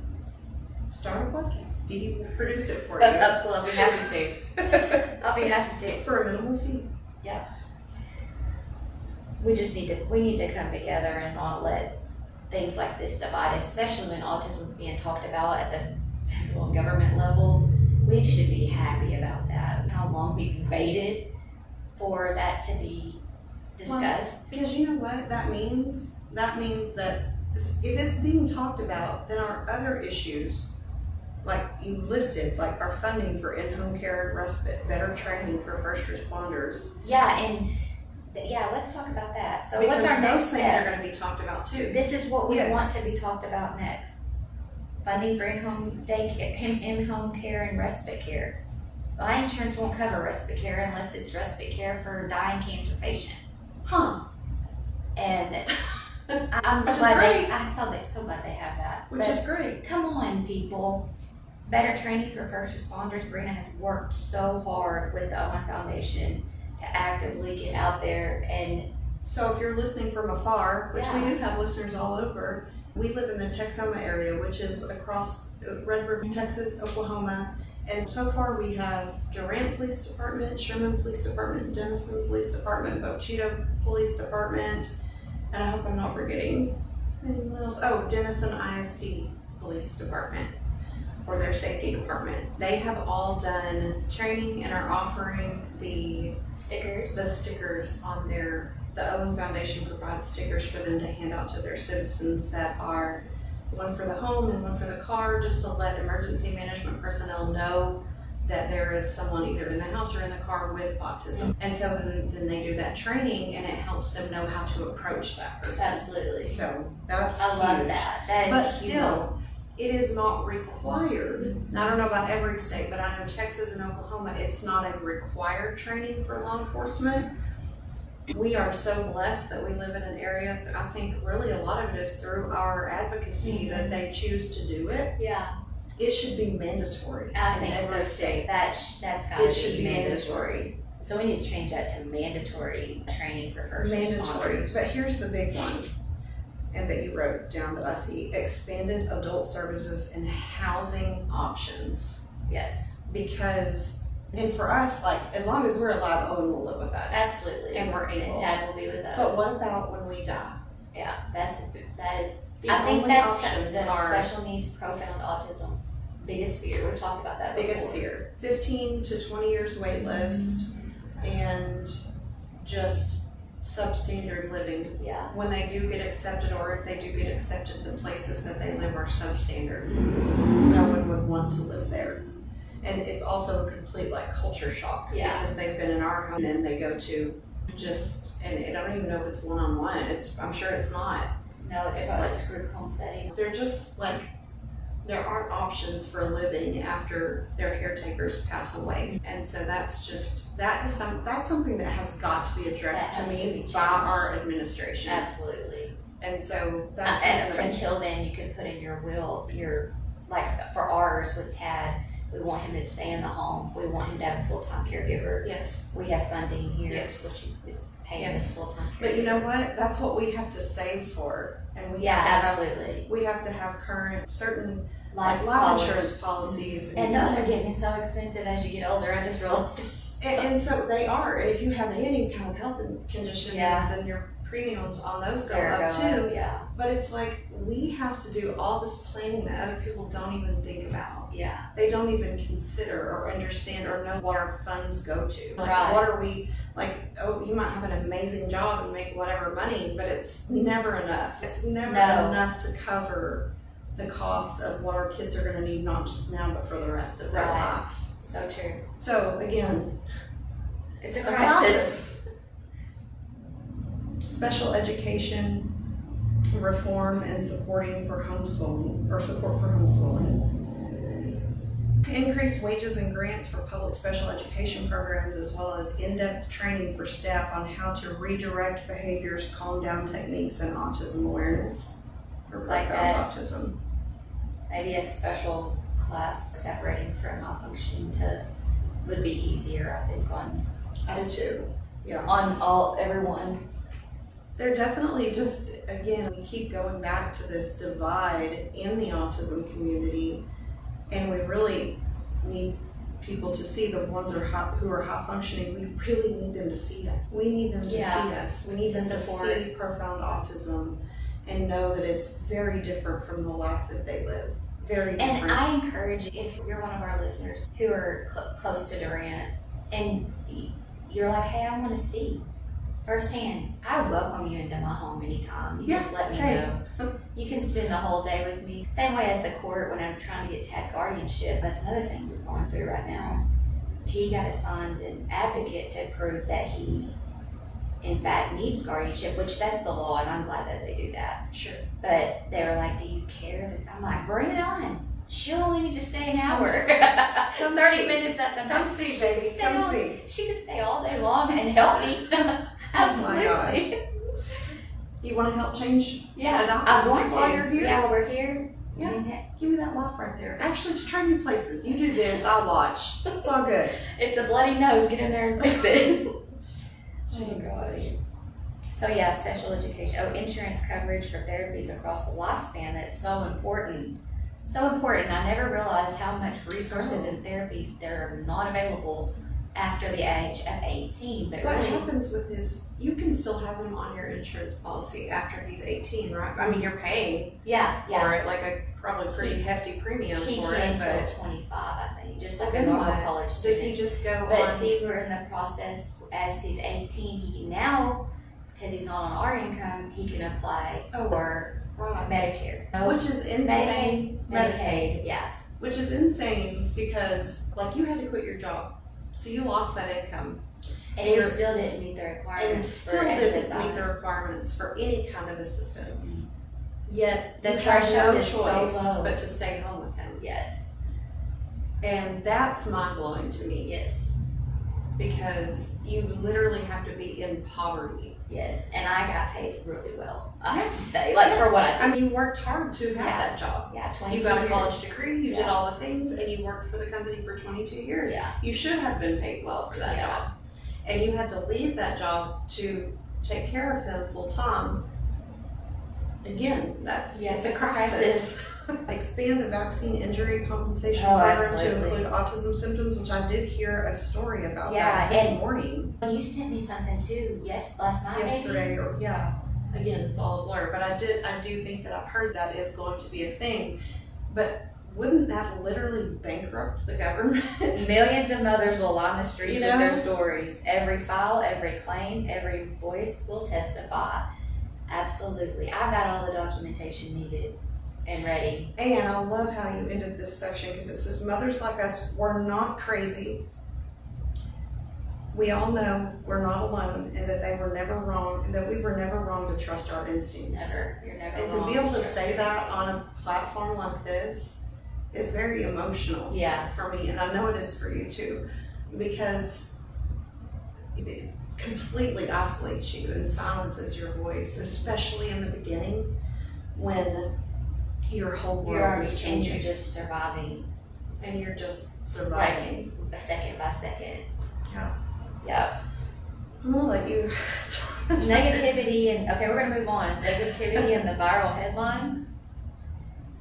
start a podcast. Dee Dee will produce it for you. That's cool. I'll be happy to. I'll be happy to. For a minimal fee. Yeah. We need to come together and not let things like this divide, especially when autism is being talked about at the federal and government level. We should be happy about that. How long we've waited for that to be discussed. Well, because you know what that means? That means that if it's being talked about, then our other issues, like you listed, like our funding for in-home care and respite, better training for first responders. Yeah, let's talk about that. So Because what's our next those things are step? going to be talked about too. This is what we Yes. want to be talked about next. Funding for in-home care and respite care. my insurance won't cover respite care unless it's respite care for a dying cancer patient. Huh. And I'm Which is glad great. so glad they have that. Which is great. Come on, people. Better training for first responders. Brina has worked so hard with the Owen Foundation to actively get out there. And so if you're listening from afar, which we Yeah. do have listeners all over, we live in the Texoma area, which is across Red River, Texas, Oklahoma. And so far we have Durant Police Department, Sherman Police Department, Denison Police Department, Bochito Police Department, and I hope I'm not forgetting anyone else. Oh, Denison ISD Police Department, or their safety department. They have all done training and are offering the stickers on their, the Owen Foundation provides stickers for them to hand out to their citizens that are one for the home and one for the car, just to let emergency management personnel know that there is someone either in the house or in the car with autism. And so then they do that training and it helps them know how to approach that person. absolutely. So that's I love huge. that. That is But huge. still, it is not required. I don't know about every state, but I know Texas and Oklahoma, it's not a required training for law enforcement. We are so blessed that we live in an area, I think really a lot of it is through our advocacy that they choose to do it. Yeah, It should be mandatory I in think so every too. state. That's got It to should be mandatory. So we need to change that to mandatory training for first Mandatory. responders. But here's the big one, and that you wrote down that I see: expanded adult services and housing options. Yes, Because, and for us, like, as long as we're alive, Owen will live with us. absolutely. And we're able. And Tad will be with us. But what about when we die? Yeah, that is. The I think only that's options the are special needs, profound autism's biggest fear. We've talked about that before. biggest fear. 15 to 20 years wait list and just substandard living. Yeah, When they do get accepted, or if they do get accepted, the places that they live are substandard. No one would want to live there. And it's also a complete like culture shock Yeah. because they've been in our home and then they go to just, and I don't even know if it's one-on-one. I'm sure it's not. no, it's It's probably like- group home setting. They're just like, there aren't options for living after their caretakers pass away. And so that's just, that's something that has got to be addressed That to has to me be by changed. our administration. Absolutely. And so that's Until then, you could put in your will, like for ours with Tad, we want him to stay in the home. We want him to have a full-time caregiver. yes. We have funding here, Yes. which is paying Yes. this full-time caregiver. But you know what? That's what we have to save for. And we Yeah, have to have, absolutely. we have to have current certain Life life policy. insurance policies. And those are getting so expensive as you get older. I just realized this. And so they are. And if you have any kind of health condition, Yeah. then your premiums on those go They're up going, too. yeah, But it's like we have to do all this planning that other people don't even think about. yeah, They don't even consider or understand or know what our funds go to. Like, Right. what are we, like, oh, you might have an amazing job and make whatever money, but it's never enough. It's never No. enough to cover the cost of what our kids are going to need, not just now, but for the rest of their Right. life. so true. So, again, It's a a crisis. crisis. Special education reform and supporting for homeschooling, or support for homeschooling. Increase wages and grants for public special education programs, as well as in-depth training for staff on how to redirect behaviors, calm down techniques, and autism awareness for Like profound that. autism. Maybe a special class separating from malfunctioning would be easier, I think, I do too. Yeah. on everyone. They're definitely just, again, we keep going back to this divide in the autism community, and we really need people to see the ones who are high functioning. We really need them to see us. We need them to Yeah. see us. We need To them to support. see profound autism and know that it's very different from the life that they live. Very different. And I encourage, if you're one of our listeners who are close to Durant, and you're like, hey, I want to see firsthand, I would welcome you into my home anytime. You just let me know. You can spend the whole day with me. Same way as the court when I'm trying to get Tad guardianship. That's another thing we're going through right now. He got assigned an advocate to prove that he, in fact, needs guardianship, which that's the law, and I'm glad that they do that. Sure. But they were like, do you care? I'm like, bring it on. she'll only need to stay an hour. Come 30 see. minutes at the Come most. see, She baby. could stay Come all- see. She could stay all day long and help me. Absolutely. gosh. You want to help change? Yeah, Adopt I'm going to. while you're here? Yeah, while we're here. Yeah. Mhm. Give me that lock right there. Actually, just try new places. You do this, I'll watch. It's all good. It's a bloody nose. Get in there and fix it. Oh, gosh. So yeah, special education. Oh, insurance coverage for therapies across the lifespan. That's so important. So important. I never realized how much resources and therapies that are not available after the age of 18. But What really, happens with this, you can still have him on your insurance policy after he's 18, right? I mean, you're paying yeah, for it, like a probably pretty hefty premium he for can it, till but 25, I think, just like Then a normal what? college does he student. just go But on? see, we're in the process as he's 18. He can now, because he's not on our income, he can apply Oh, for right. Medicare. Which is insane. Medicaid, yeah. Which is insane because, like, you had to quit your job, so you lost that income. And he You're- still didn't meet the And requirements still for didn't SSI. meet the requirements for any kind of assistance. Yet The you had threshold no is so choice low. but to stay home with him. Yes, And that's mind blowing to me yes, because you literally have to be in poverty. yes. And I got paid really well, I have to say, like for what I did. I mean, you worked hard to have Yeah. that job. Yeah, 22 You got a years. college degree, you did Yeah. all the things, and you worked for the company for 22 years. Yeah. You should have been paid well for that Yeah. job. And you had to leave that job to take care of him full time. Again, it's a crisis. Expand the vaccine injury compensation Oh, program to absolutely. include autism symptoms, which I did hear a story about Yeah, that this and- morning, When you sent me something too, last night, yesterday, or yeah. Again, it's all a blur, but I do think that I've heard that is going to be a thing. But wouldn't that literally bankrupt the government? maybe millions of mothers will line the streets You with know? their stories. Every file, every claim, every voice will testify. Absolutely. I've got all the documentation needed and ready. And I love how you ended this section because it says, mothers like us, we're not crazy. We all know we're not alone and that they were never wrong and that we were never wrong to trust our instincts. Never. You're never And wrong. to be able to Trust say your that on a instincts. platform like this is very emotional Yeah. for me, and I know it is for you too, because it completely isolates you and silences your voice, especially in the beginning when your whole world You're is and changing you're just surviving, and you're just like surviving. a second by second. Yeah. Yeah. I'm gonna let you. Negativity and okay, we're gonna move on. Negativity and the viral headlines.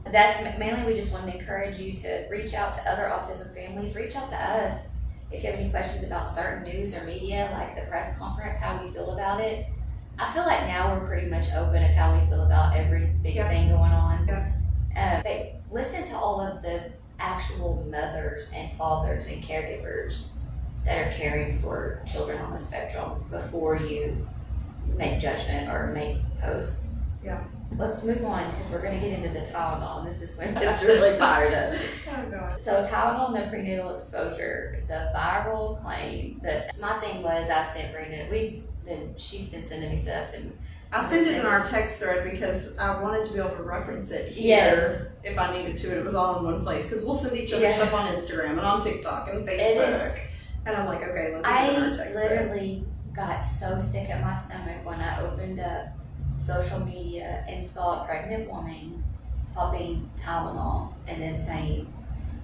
That's mainly we just want to encourage you to reach out to other autism families. Reach out to us if you have any questions about certain news or media, like the press conference, how we feel about it. I feel like now we're pretty much open of how we feel about every big Yeah. thing going on. Yeah. But listen to all of the actual mothers and fathers and caregivers that are caring for children on the spectrum before you make judgment or make posts. Yeah. Let's move on because we're going to get into the Tylenol, and this is when it's really fired up. Oh God. So Tylenol and the prenatal exposure, the viral claim. My thing was I sent Brenda. She's been sending me stuff, and I sent it in our text thread because I wanted to be able to reference it Yes. here if I needed to, and it was all in one place. Because we'll send each other Yeah. stuff on Instagram and on TikTok and Facebook. It is- And I'm like, okay, let's I do it in our text thread. literally got so sick at my stomach when I opened up social media and saw a pregnant woman popping Tylenol and then saying,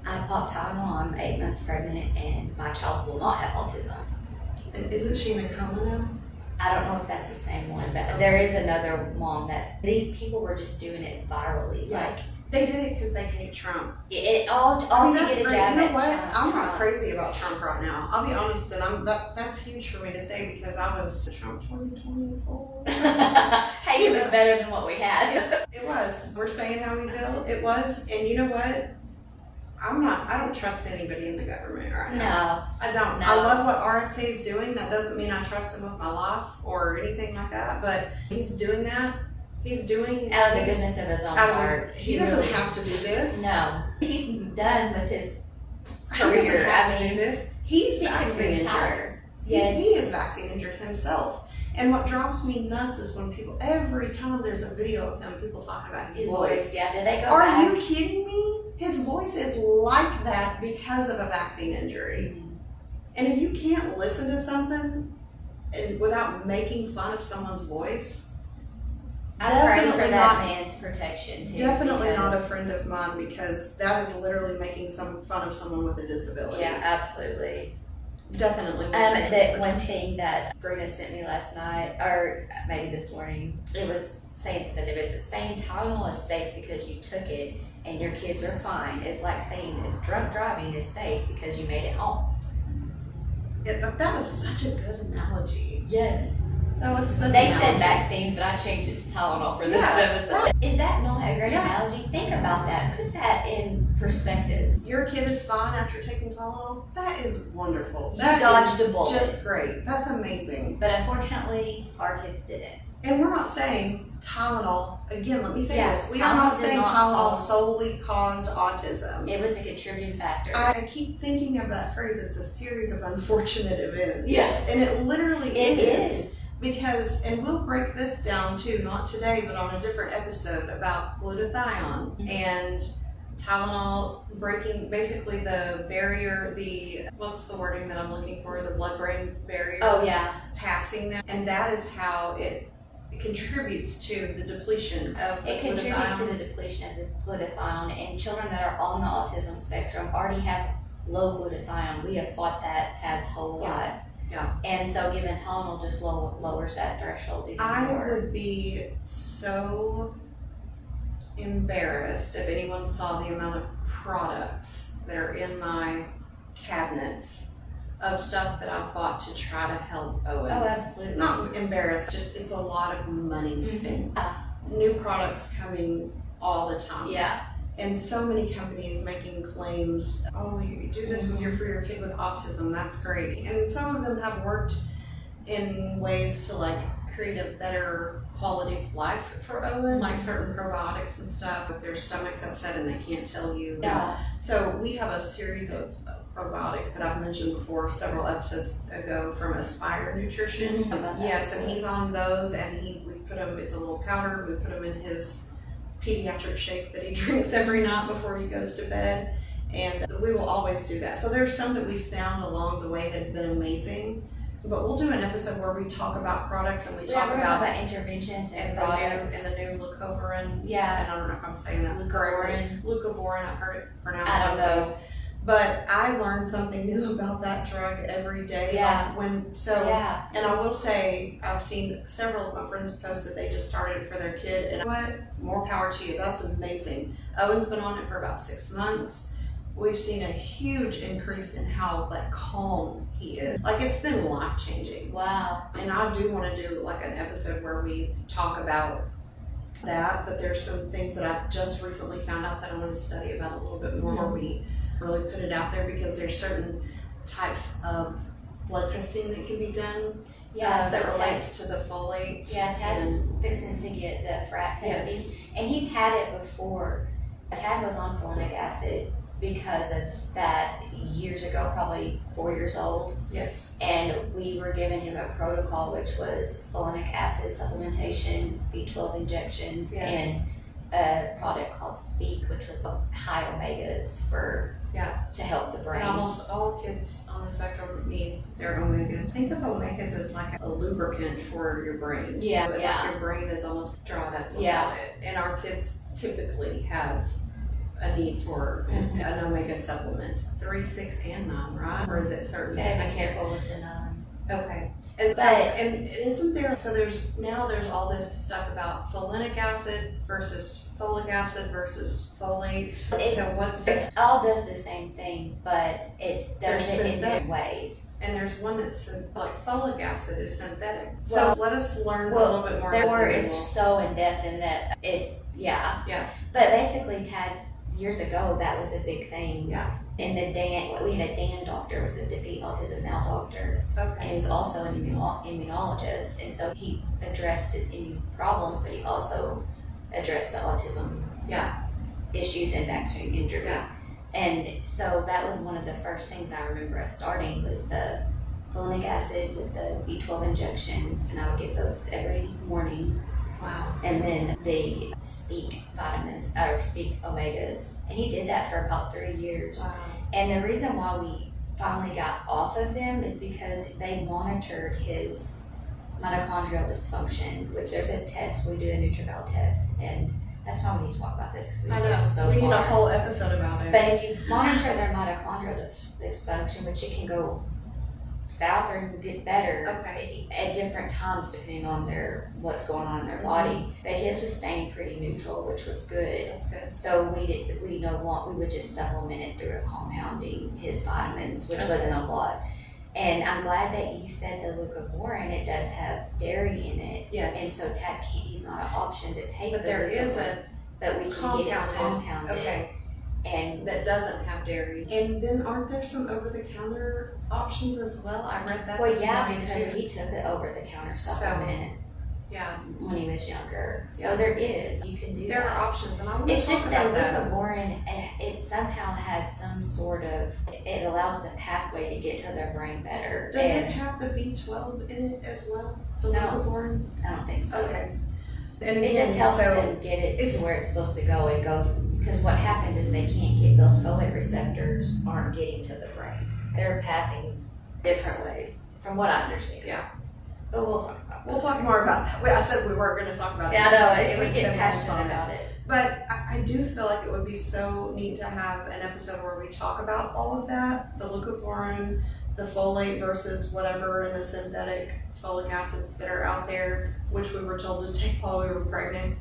I popped Tylenol, I'm 8 months pregnant, and my child will not have autism. And isn't she in a coma now? I don't know if that's the same one, but there is another mom that these people were just doing it virally. Yeah. Like They did it because they hate Trump. it all I mean, to that's get a great. jab You know at what? Trump. I'm not crazy about Trump right now. I'll be honest, and that's huge for me to say because I was Trump 2024. Hey, it was better than what we had. It was. We're saying how we feel. It was, and you know what? I don't trust anybody in the government right now. No. I don't. No. I love what RFK is doing. That doesn't mean I trust him with my life or anything like that, but he's doing that. He's doing Out of the he's- goodness of his own out of heart. his, he doesn't really- have to do this. No. He's done with his He doesn't career. have I to mean, do this. He's he could vaccine injured. retire. He Yes. is vaccine injured himself. And what drives me nuts is when people, every time there's a video of him, people talking about his voice. Yeah, did they go Are back? you kidding me? His voice is like that because of a vaccine injury. Mm-hmm. And if you can't listen to something and without making fun of someone's voice, I pray for definitely that not- man's protection too. definitely not a because- friend of mine, because that is literally making some fun of someone with a disability. Yeah, absolutely. Definitely. That one thing that Bruna sent me last night, or maybe this morning, it was saying something. It was saying Tylenol is safe because you took it and your kids are fine. It's like saying drunk driving is safe because you made it home. That was such a good analogy. Yes. That was such They an said analogy. vaccines, but I changed it to Tylenol for this Yeah. episode. Is that not a great Yeah. analogy? Think about that. Put that in perspective. Your kid is fine after taking Tylenol? That is wonderful. You That dodged is a bullet. just great. That's amazing. But unfortunately, our kids didn't. And we're not saying Tylenol, again, let me say Yeah, this. We are not Tylenol did saying not Tylenol cause- solely caused autism. It was a contributing factor. I keep thinking of that phrase, it's a series of unfortunate events. Yeah. And it literally It is. is. Because, and we'll break this down too, not today, but on a different episode about glutathione Mhm. and Tylenol breaking basically the barrier, what's the wording that I'm looking for? The blood-brain barrier. Oh, yeah. Passing that. And that is how it contributes to the depletion of the It contributes to glutathione. the depletion of the glutathione, and children that are on the autism spectrum already have low glutathione. We have fought that Tad's whole Yeah. life. Yeah. And so giving Tylenol just lowers that threshold even I more. would be so embarrassed if anyone saw the amount of products that are in my cabinets of stuff that I've bought to try to help Owen. Oh, absolutely. Not embarrassed, just it's a lot of money spent. Yeah. New products coming all the time. Yeah. And so many companies making claims, oh, you do this with for your kid with autism, that's great. And some of them have worked in ways to like create a better quality of life for Owen, like certain probiotics and stuff, if their stomach's upset and they can't tell you. Yeah. So we have a series of probiotics that I've mentioned before several episodes ago from Aspire Nutrition. Mhm. About that. Yes, and he's on those, and we put him, it's a little powder, we put him in his pediatric shake that he drinks every night before he goes to bed, and we will always do that. So there's some that we found along the way that have been amazing, but we'll do an episode where we talk about products and we Yeah, talk we're going to talk about about interventions and and products. the new leucovorin. Yeah. And I don't know if I'm saying that Leucovorin. Leucovorin, I've heard it pronounced I don't both know. ways. But I learn something new about that drug every day. Yeah. Like and I will say, I've seen several of my friends post that they just started it for their kid, and what? More power to you. That's amazing. Owen's been on it for about 6 months. We've seen a huge increase in how like calm he is. Like it's been life changing. Wow. And I do want to do like an episode where we talk about that, but there's some things that I just recently found out that I want to study about a little bit more, where we really put it out there, because there's certain types of blood testing that can be done Yeah, that so relates to the folate. Yeah, Tad's and- fixing to get the frat testing, Yes. and he's had it before. Tad was on folinic acid because of that years ago, probably 4 years old, Yes. and we were giving him a protocol which was folinic acid supplementation, B12 injections, Yes. and a product called Speak, which was high omegas to help the brain. And almost all kids on the spectrum need their omegas. Think of omegas as like a lubricant for your brain. Yeah, Like yeah. your brain is almost dried up without Yeah. it. And our kids typically have a need for an omega supplement. 3, 6, and 9, right? Or is it certain? Gotta be careful with the 9. Okay. And so, But- and isn't there, so there's all this stuff about folinic acid versus folic acid versus folate. So what's It all does the same thing, but it's They're does it in synthetic. different ways. and there's one that's like folic acid is synthetic. Well- So let us learn a Well, little bit more. Therefore, about it's this. so in depth in that it's Yeah. But basically, Tad, years ago, that was a big thing. Yeah. And we had a Dan doctor, was a Defeat Autism Now doctor, and Okay. he was also an immunologist, and so he addressed his immune problems, but he also addressed the autism Yeah. issues and vaccine injury. Yeah. And so that was one of the first things I remember us starting was the folic acid with the B12 injections, and I would get those every morning. Wow. And then the Speak vitamins, or Speak Omegas. And he did that for about 3 years. Wow. And the reason why we finally got off of them is because they monitored his mitochondrial dysfunction, which there's a test, we do a Nutrival test, and that's why we need to talk about this, because we I go know. so We far. need a whole episode about it. But if you monitor their mitochondrial dysfunction, which it can go south or get better Okay. at different times depending on what's going on in their body. But his was staying pretty neutral, which was good. That's good. So we would just supplement it through a compounding his vitamins, which Okay. wasn't a lot. And I'm glad that you said the leucovorin, it does have dairy in it. Yes. And so Tad he's not an option to take. But the there leucovorin, is a but we can get it compounded. Okay. And That doesn't have dairy. And then aren't there some over-the-counter options as well? I read that. well, this yeah, morning, because too. he took the over-the-counter So, supplement Yeah, when he was younger. Yeah. So there is. You can do there that. are options, and I want to It's talk just that about that. leucovorin, it somehow has some sort of, it allows the pathway to get to their brain better. Does it And have the B12 in it as well? The No. leucovorin? I don't think so. Okay. And It again, just helps so them get it it's- to where it's supposed to go and go, because what happens is they can't get, those folate receptors aren't getting to the brain. They're pathing different ways, from what I understand. Yeah. But we'll talk about that. We'll talk more about that. I said we weren't going to talk about it. Yeah, I know, It we would get 10 minutes passionate on it. about it. But I do feel like it would be so neat to have an episode where we talk about all of that, the leucovorin, the folate versus whatever, and the synthetic folic acids that are out there, which we were told to take while we were pregnant.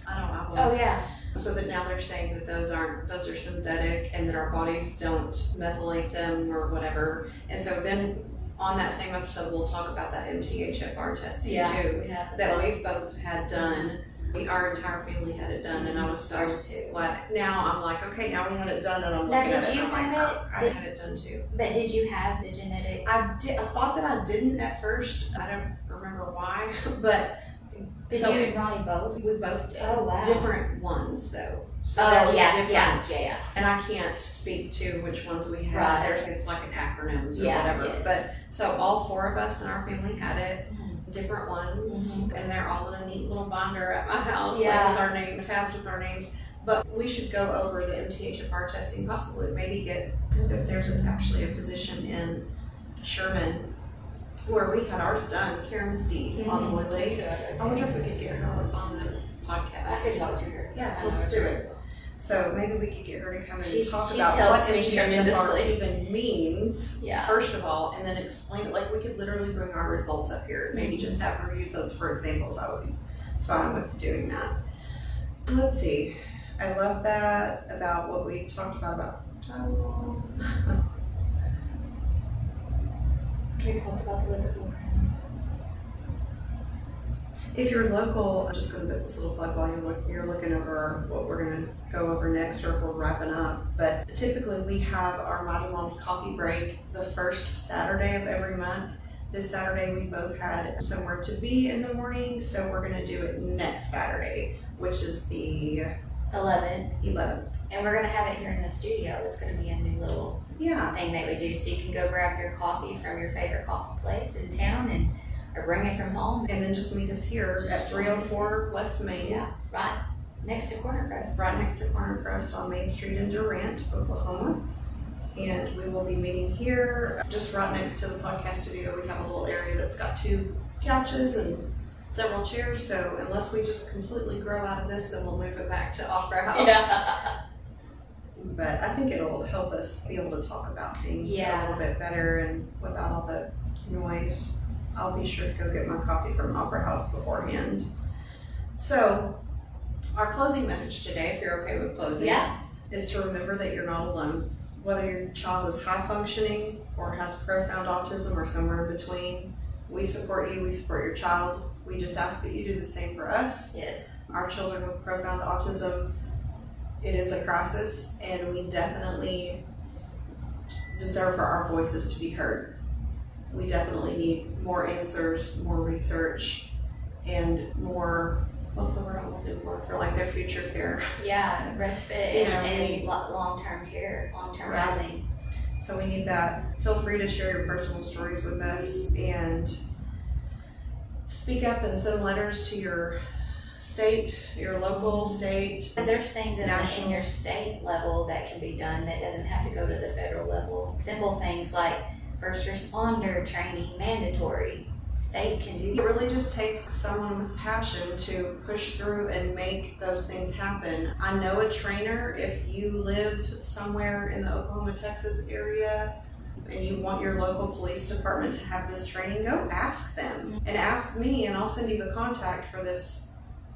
I know I was. Oh, yeah. So that now they're saying that those are synthetic and that our bodies don't methylate them or whatever. And so then on that same episode, we'll talk about that MTHFR testing too, We have that both. we've both had done. Our entire family had it done, and I was so Ours too. glad. Now I'm like, okay, now we had it done, and I'm Now, looking at did it. you and I'm like, have oh, I it? had it done too. But did you have the genetic? I thought that I didn't at first. I don't remember why, but Did so you and Ronnie both? we both did. Oh, wow. Different ones though. So Oh, there's yeah, different, yeah. and I can't speak to which ones we had. Right. There's it's like an acronyms or Yeah, whatever. yes. But so all four of us in our family had it. Different ones, and they're all in a neat little binder at my house, Yeah. like with our name tabs with our names. But we should go over the MTHFR testing, possibly maybe get if there's actually a physician in Sherman where we had ours done, Karen Steed on Boy Lake. I wonder if we could get her on the podcast. I could talk to her. Yeah, I know let's her do very it. well. So maybe we could get her to come and She's talk about helped what me MTHFR tremendously. even means, Yeah. first of all, and then explain it. Like we could literally bring our results up here and maybe just have her use those for examples. I would be fine with doing that. Let's see. I love that about what we talked about Tylenol. We talked about the leucovorin. If you're local, I'm just going to put this little plug while you're looking over what we're going to go over next, or if we're wrapping up. But typically we have our Mighty Moms coffee break the first Saturday of every month. This Saturday we both had somewhere to be in the morning, so we're going to do it next Saturday, which is the 11th. 11th. And we're going to have it here in the studio. It's going to be a new little Yeah. thing that we do. So you can go grab your coffee from your favorite coffee place in town or bring it from home. And then just meet us here at 304 West Main. Yeah, right next to Corner Crust. Right next to Corner Crust on Main Street in Durant, Oklahoma. And we will be meeting here just right next to the podcast studio. We have a little area that's got 2 couches and several chairs. So unless we just completely grow out of this, then we'll move it back to Opera House. Yeah. But I think it'll help us be able to talk about things a little bit better and without all the noise. I'll be sure to go get my coffee from Opera House beforehand. So our closing message today, if you're okay with closing, is to remember that you're not alone. Whether your child is high functioning or has profound autism or somewhere in between, we support you, we support your child. We just ask that you do the same for us. Yes. Our children with profound autism, it is a crisis, and we definitely deserve for our voices to be heard. We definitely need more answers, more research, and more, what's the word I'm looking for like their future care. Yeah, respite and long-term care, long-term housing. So we need that feel free to share your personal stories with us and speak up and send letters to your state, your local state. Because there's things in national. your state level that can be done that doesn't have to go to the federal level. Simple things like first responder training, mandatory. State can do It really just takes someone with passion to push through and make those things happen. I know a trainer. If you live somewhere in the Oklahoma, Texas area and you want your local police department to have this training, go ask them and ask me, and I'll send you the contact for this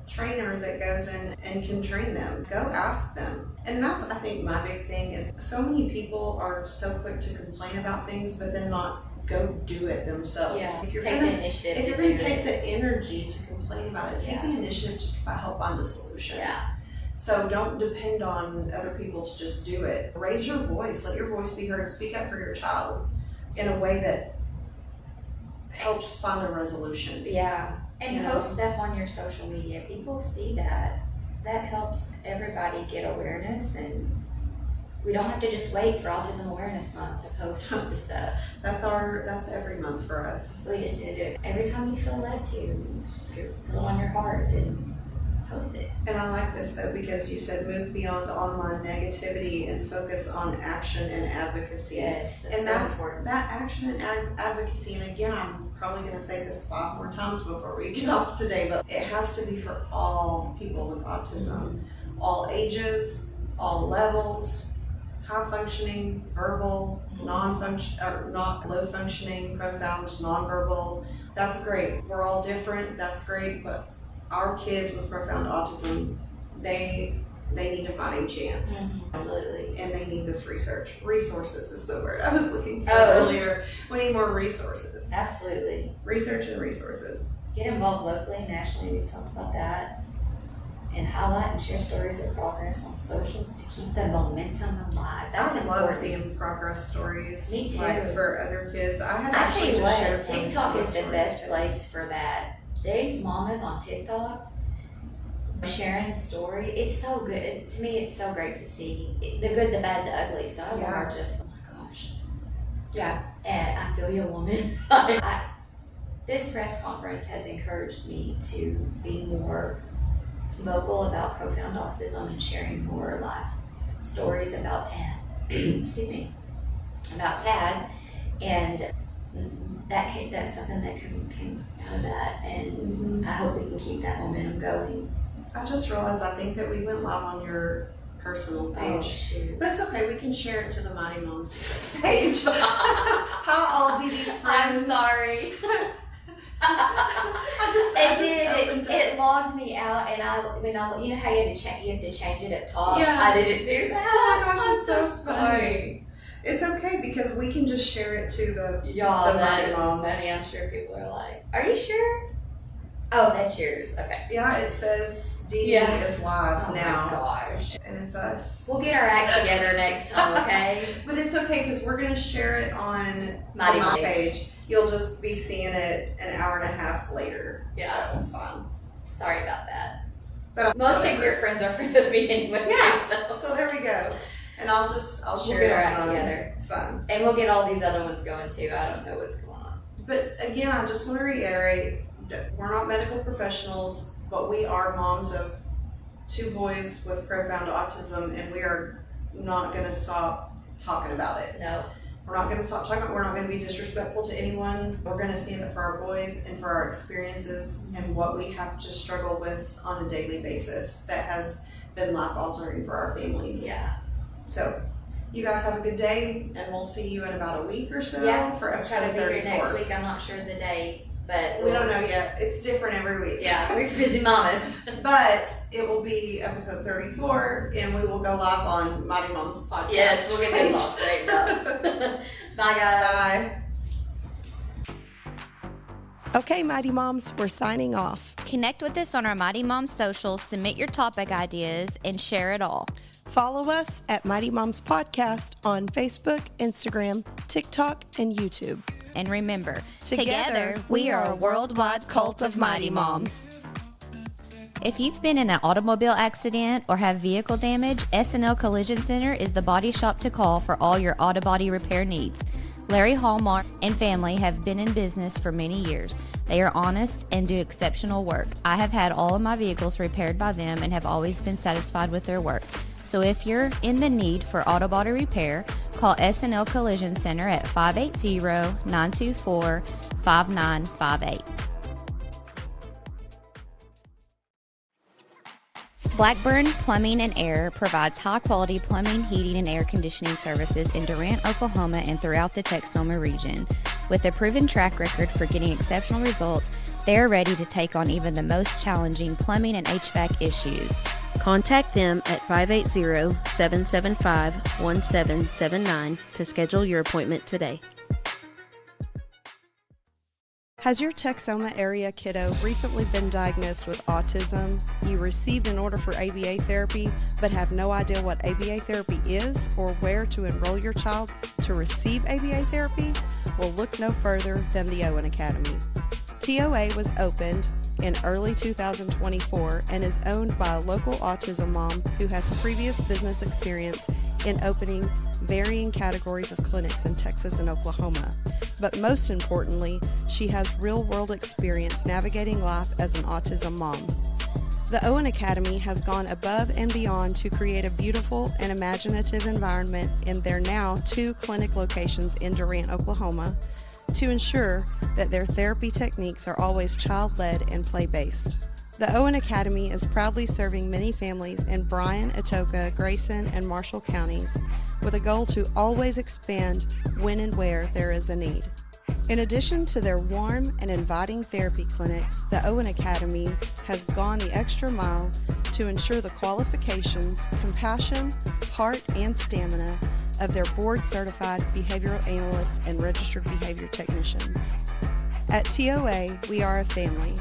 trainer that goes in and can train them. Go ask them. And that's, I think, my big thing is so many people are so quick to complain about things but then not go do it themselves. Yeah, If you're take gonna, the initiative. if you're to going do to take it. the energy to complain about it, take Yeah. the initiative to help find a solution. Yeah. So don't depend on other people to just do it. Raise your voice. Let your voice be heard. Speak up for your child in a way that helps find a resolution. Yeah. And Yeah. post stuff on your social media. People see that. That helps everybody get awareness, and we don't have to just wait for Autism Awareness Month to post the stuff. That's every month for us. We just need to do it every time you feel led to. If you feel on your heart, then post it. And I like this though because you said move beyond online negativity and focus on action and advocacy. Yes, that's And so that's important. that action and advocacy. And again, I'm probably going to say this 5 more times before we get off today, but it has to be for all people with autism, all ages, all levels. High functioning, verbal, non-function, or not low functioning, profound, non-verbal. That's great. We're all different. That's great. But our kids with profound autism, they need a fighting chance. Absolutely. And they need this research. Resources is the word I was looking for Oh. earlier. We need more resources. Absolutely. Research and resources. Get involved locally, nationally. We talked about that. And highlight and share stories of progress on socials to keep the momentum alive. That's I important. love seeing progress stories. Me too. Like for other kids. I had I tell actually you just shared what, one TikTok of is my the best stories. place for that. These mamas on TikTok sharing story, it's so good. To me, it's so great to see the good, the bad, the ugly. So I Yeah. are just, oh my gosh. Yeah. And I feel you, woman. This press conference has encouraged me to be more vocal about profound autism and sharing more life stories about Tad. Excuse me, about Tad, and that's something that came out of that, and I hope we can keep that momentum going. I just realized I think that we went live on your personal Oh page. shoot! But it's okay, we can share it to the Mighty Moms page. Hi, all Dee Dee's friends. I'm sorry. I just It logged me out, and you know how you have to change it at top. Yeah. I didn't do that. Oh my gosh, I'm it's so sorry. funny. It's okay because we can just share it to the Y'all, The that Mighty is Moms. funny. I'm sure people are like, "Are you sure?" Oh, that's yours. Okay. yeah. It says Dee Dee Yeah. is live Oh now, my gosh. and it's us. We'll get our act together next time, okay? But it's okay because we're gonna share it on Mighty my Moms. page. You'll just be seeing it an hour and a half later. Yeah. So it's fine. Sorry about that. But Most of whatever. your friends are friends with me anyway. Yeah. So. So there we go. And I'll share get it our on act mine. together. It's fine. And we'll get all these other ones going too. I don't know what's going on. But again, I just want to reiterate, we're not medical professionals, but we are moms of 2 boys with profound autism, and we are not going to stop talking about it. No. We're not going to stop talking. We're not going to be disrespectful to anyone. We're going to stand up for our boys and for our experiences and what we have to struggle with on a daily basis that has been life altering for our families. Yeah. So, you guys have a good day, and we'll see you in about a week or so Yeah. for Try episode to be here 34. next week. I'm not sure the day, but We don't know yet. It's different every week. Yeah, we're busy mamas. But it will be episode 34, and we will go live on Mighty Mom's podcast. Yes, we'll get this all straightened up. Bye, guys. Bye. Okay, Mighty Moms, we're signing off. Connect with us on our Mighty Moms socials, submit your topic ideas, and share it all. Follow us at Mighty Moms Podcast on Facebook, Instagram, TikTok, and YouTube. And remember, Together, we are a worldwide cult of Mighty Moms. If you've been in an automobile accident or have vehicle damage, S&L Collision Center is the body shop to call for all your auto body repair needs. Larry Hallmark and family have been in business for many years. They are honest and do exceptional work. I have had all of my vehicles repaired by them and have always been satisfied with their work. So if you're in the need for auto body repair, call S&L Collision Center at 580-924-5958. Blackburn Plumbing and Air provides high-quality plumbing, heating, and air conditioning services in Durant, Oklahoma, and throughout the Texoma region. With a proven track record for getting exceptional results, they are ready to take on even the most challenging plumbing and HVAC issues. Contact them at 580-775-1779 to schedule your appointment today. Has your Texoma area kiddo recently been diagnosed with autism? You received an order for ABA therapy but have no idea what ABA therapy is or where to enroll your child to receive ABA therapy? Well, look no further than the Owen Academy. TOA was opened in early 2024 and is owned by a local autism mom who has previous business experience in opening varying categories of clinics in Texas and Oklahoma. But most importantly, she has real-world experience navigating life as an autism mom. The Owen Academy has gone above and beyond to create a beautiful and imaginative environment in their now 2 clinic locations in Durant, Oklahoma, to ensure that their therapy techniques are always child-led and play-based. The Owen Academy is proudly serving many families in Bryan, Atoka, Grayson, and Marshall counties with a goal to always expand when and where there is a need. In addition to their warm and inviting therapy clinics, the Owen Academy has gone the extra mile to ensure the qualifications, compassion, heart, and stamina of their board-certified behavioral analysts and registered behavior technicians. At TOA, we are a family.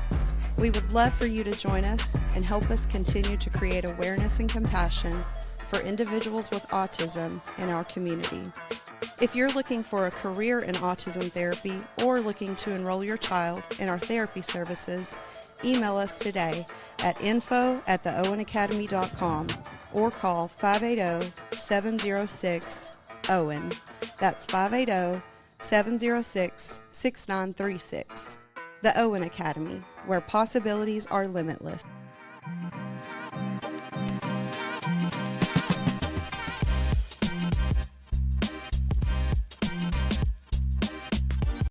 We would love for you to join us and help us continue to create awareness and compassion for individuals with autism in our community. If you're looking for a career in autism therapy or looking to enroll your child in our therapy services, email us today at info@theowenacademy.com or call 580-706-OWEN. That's 580-706-6936. The Owen Academy, where possibilities are limitless.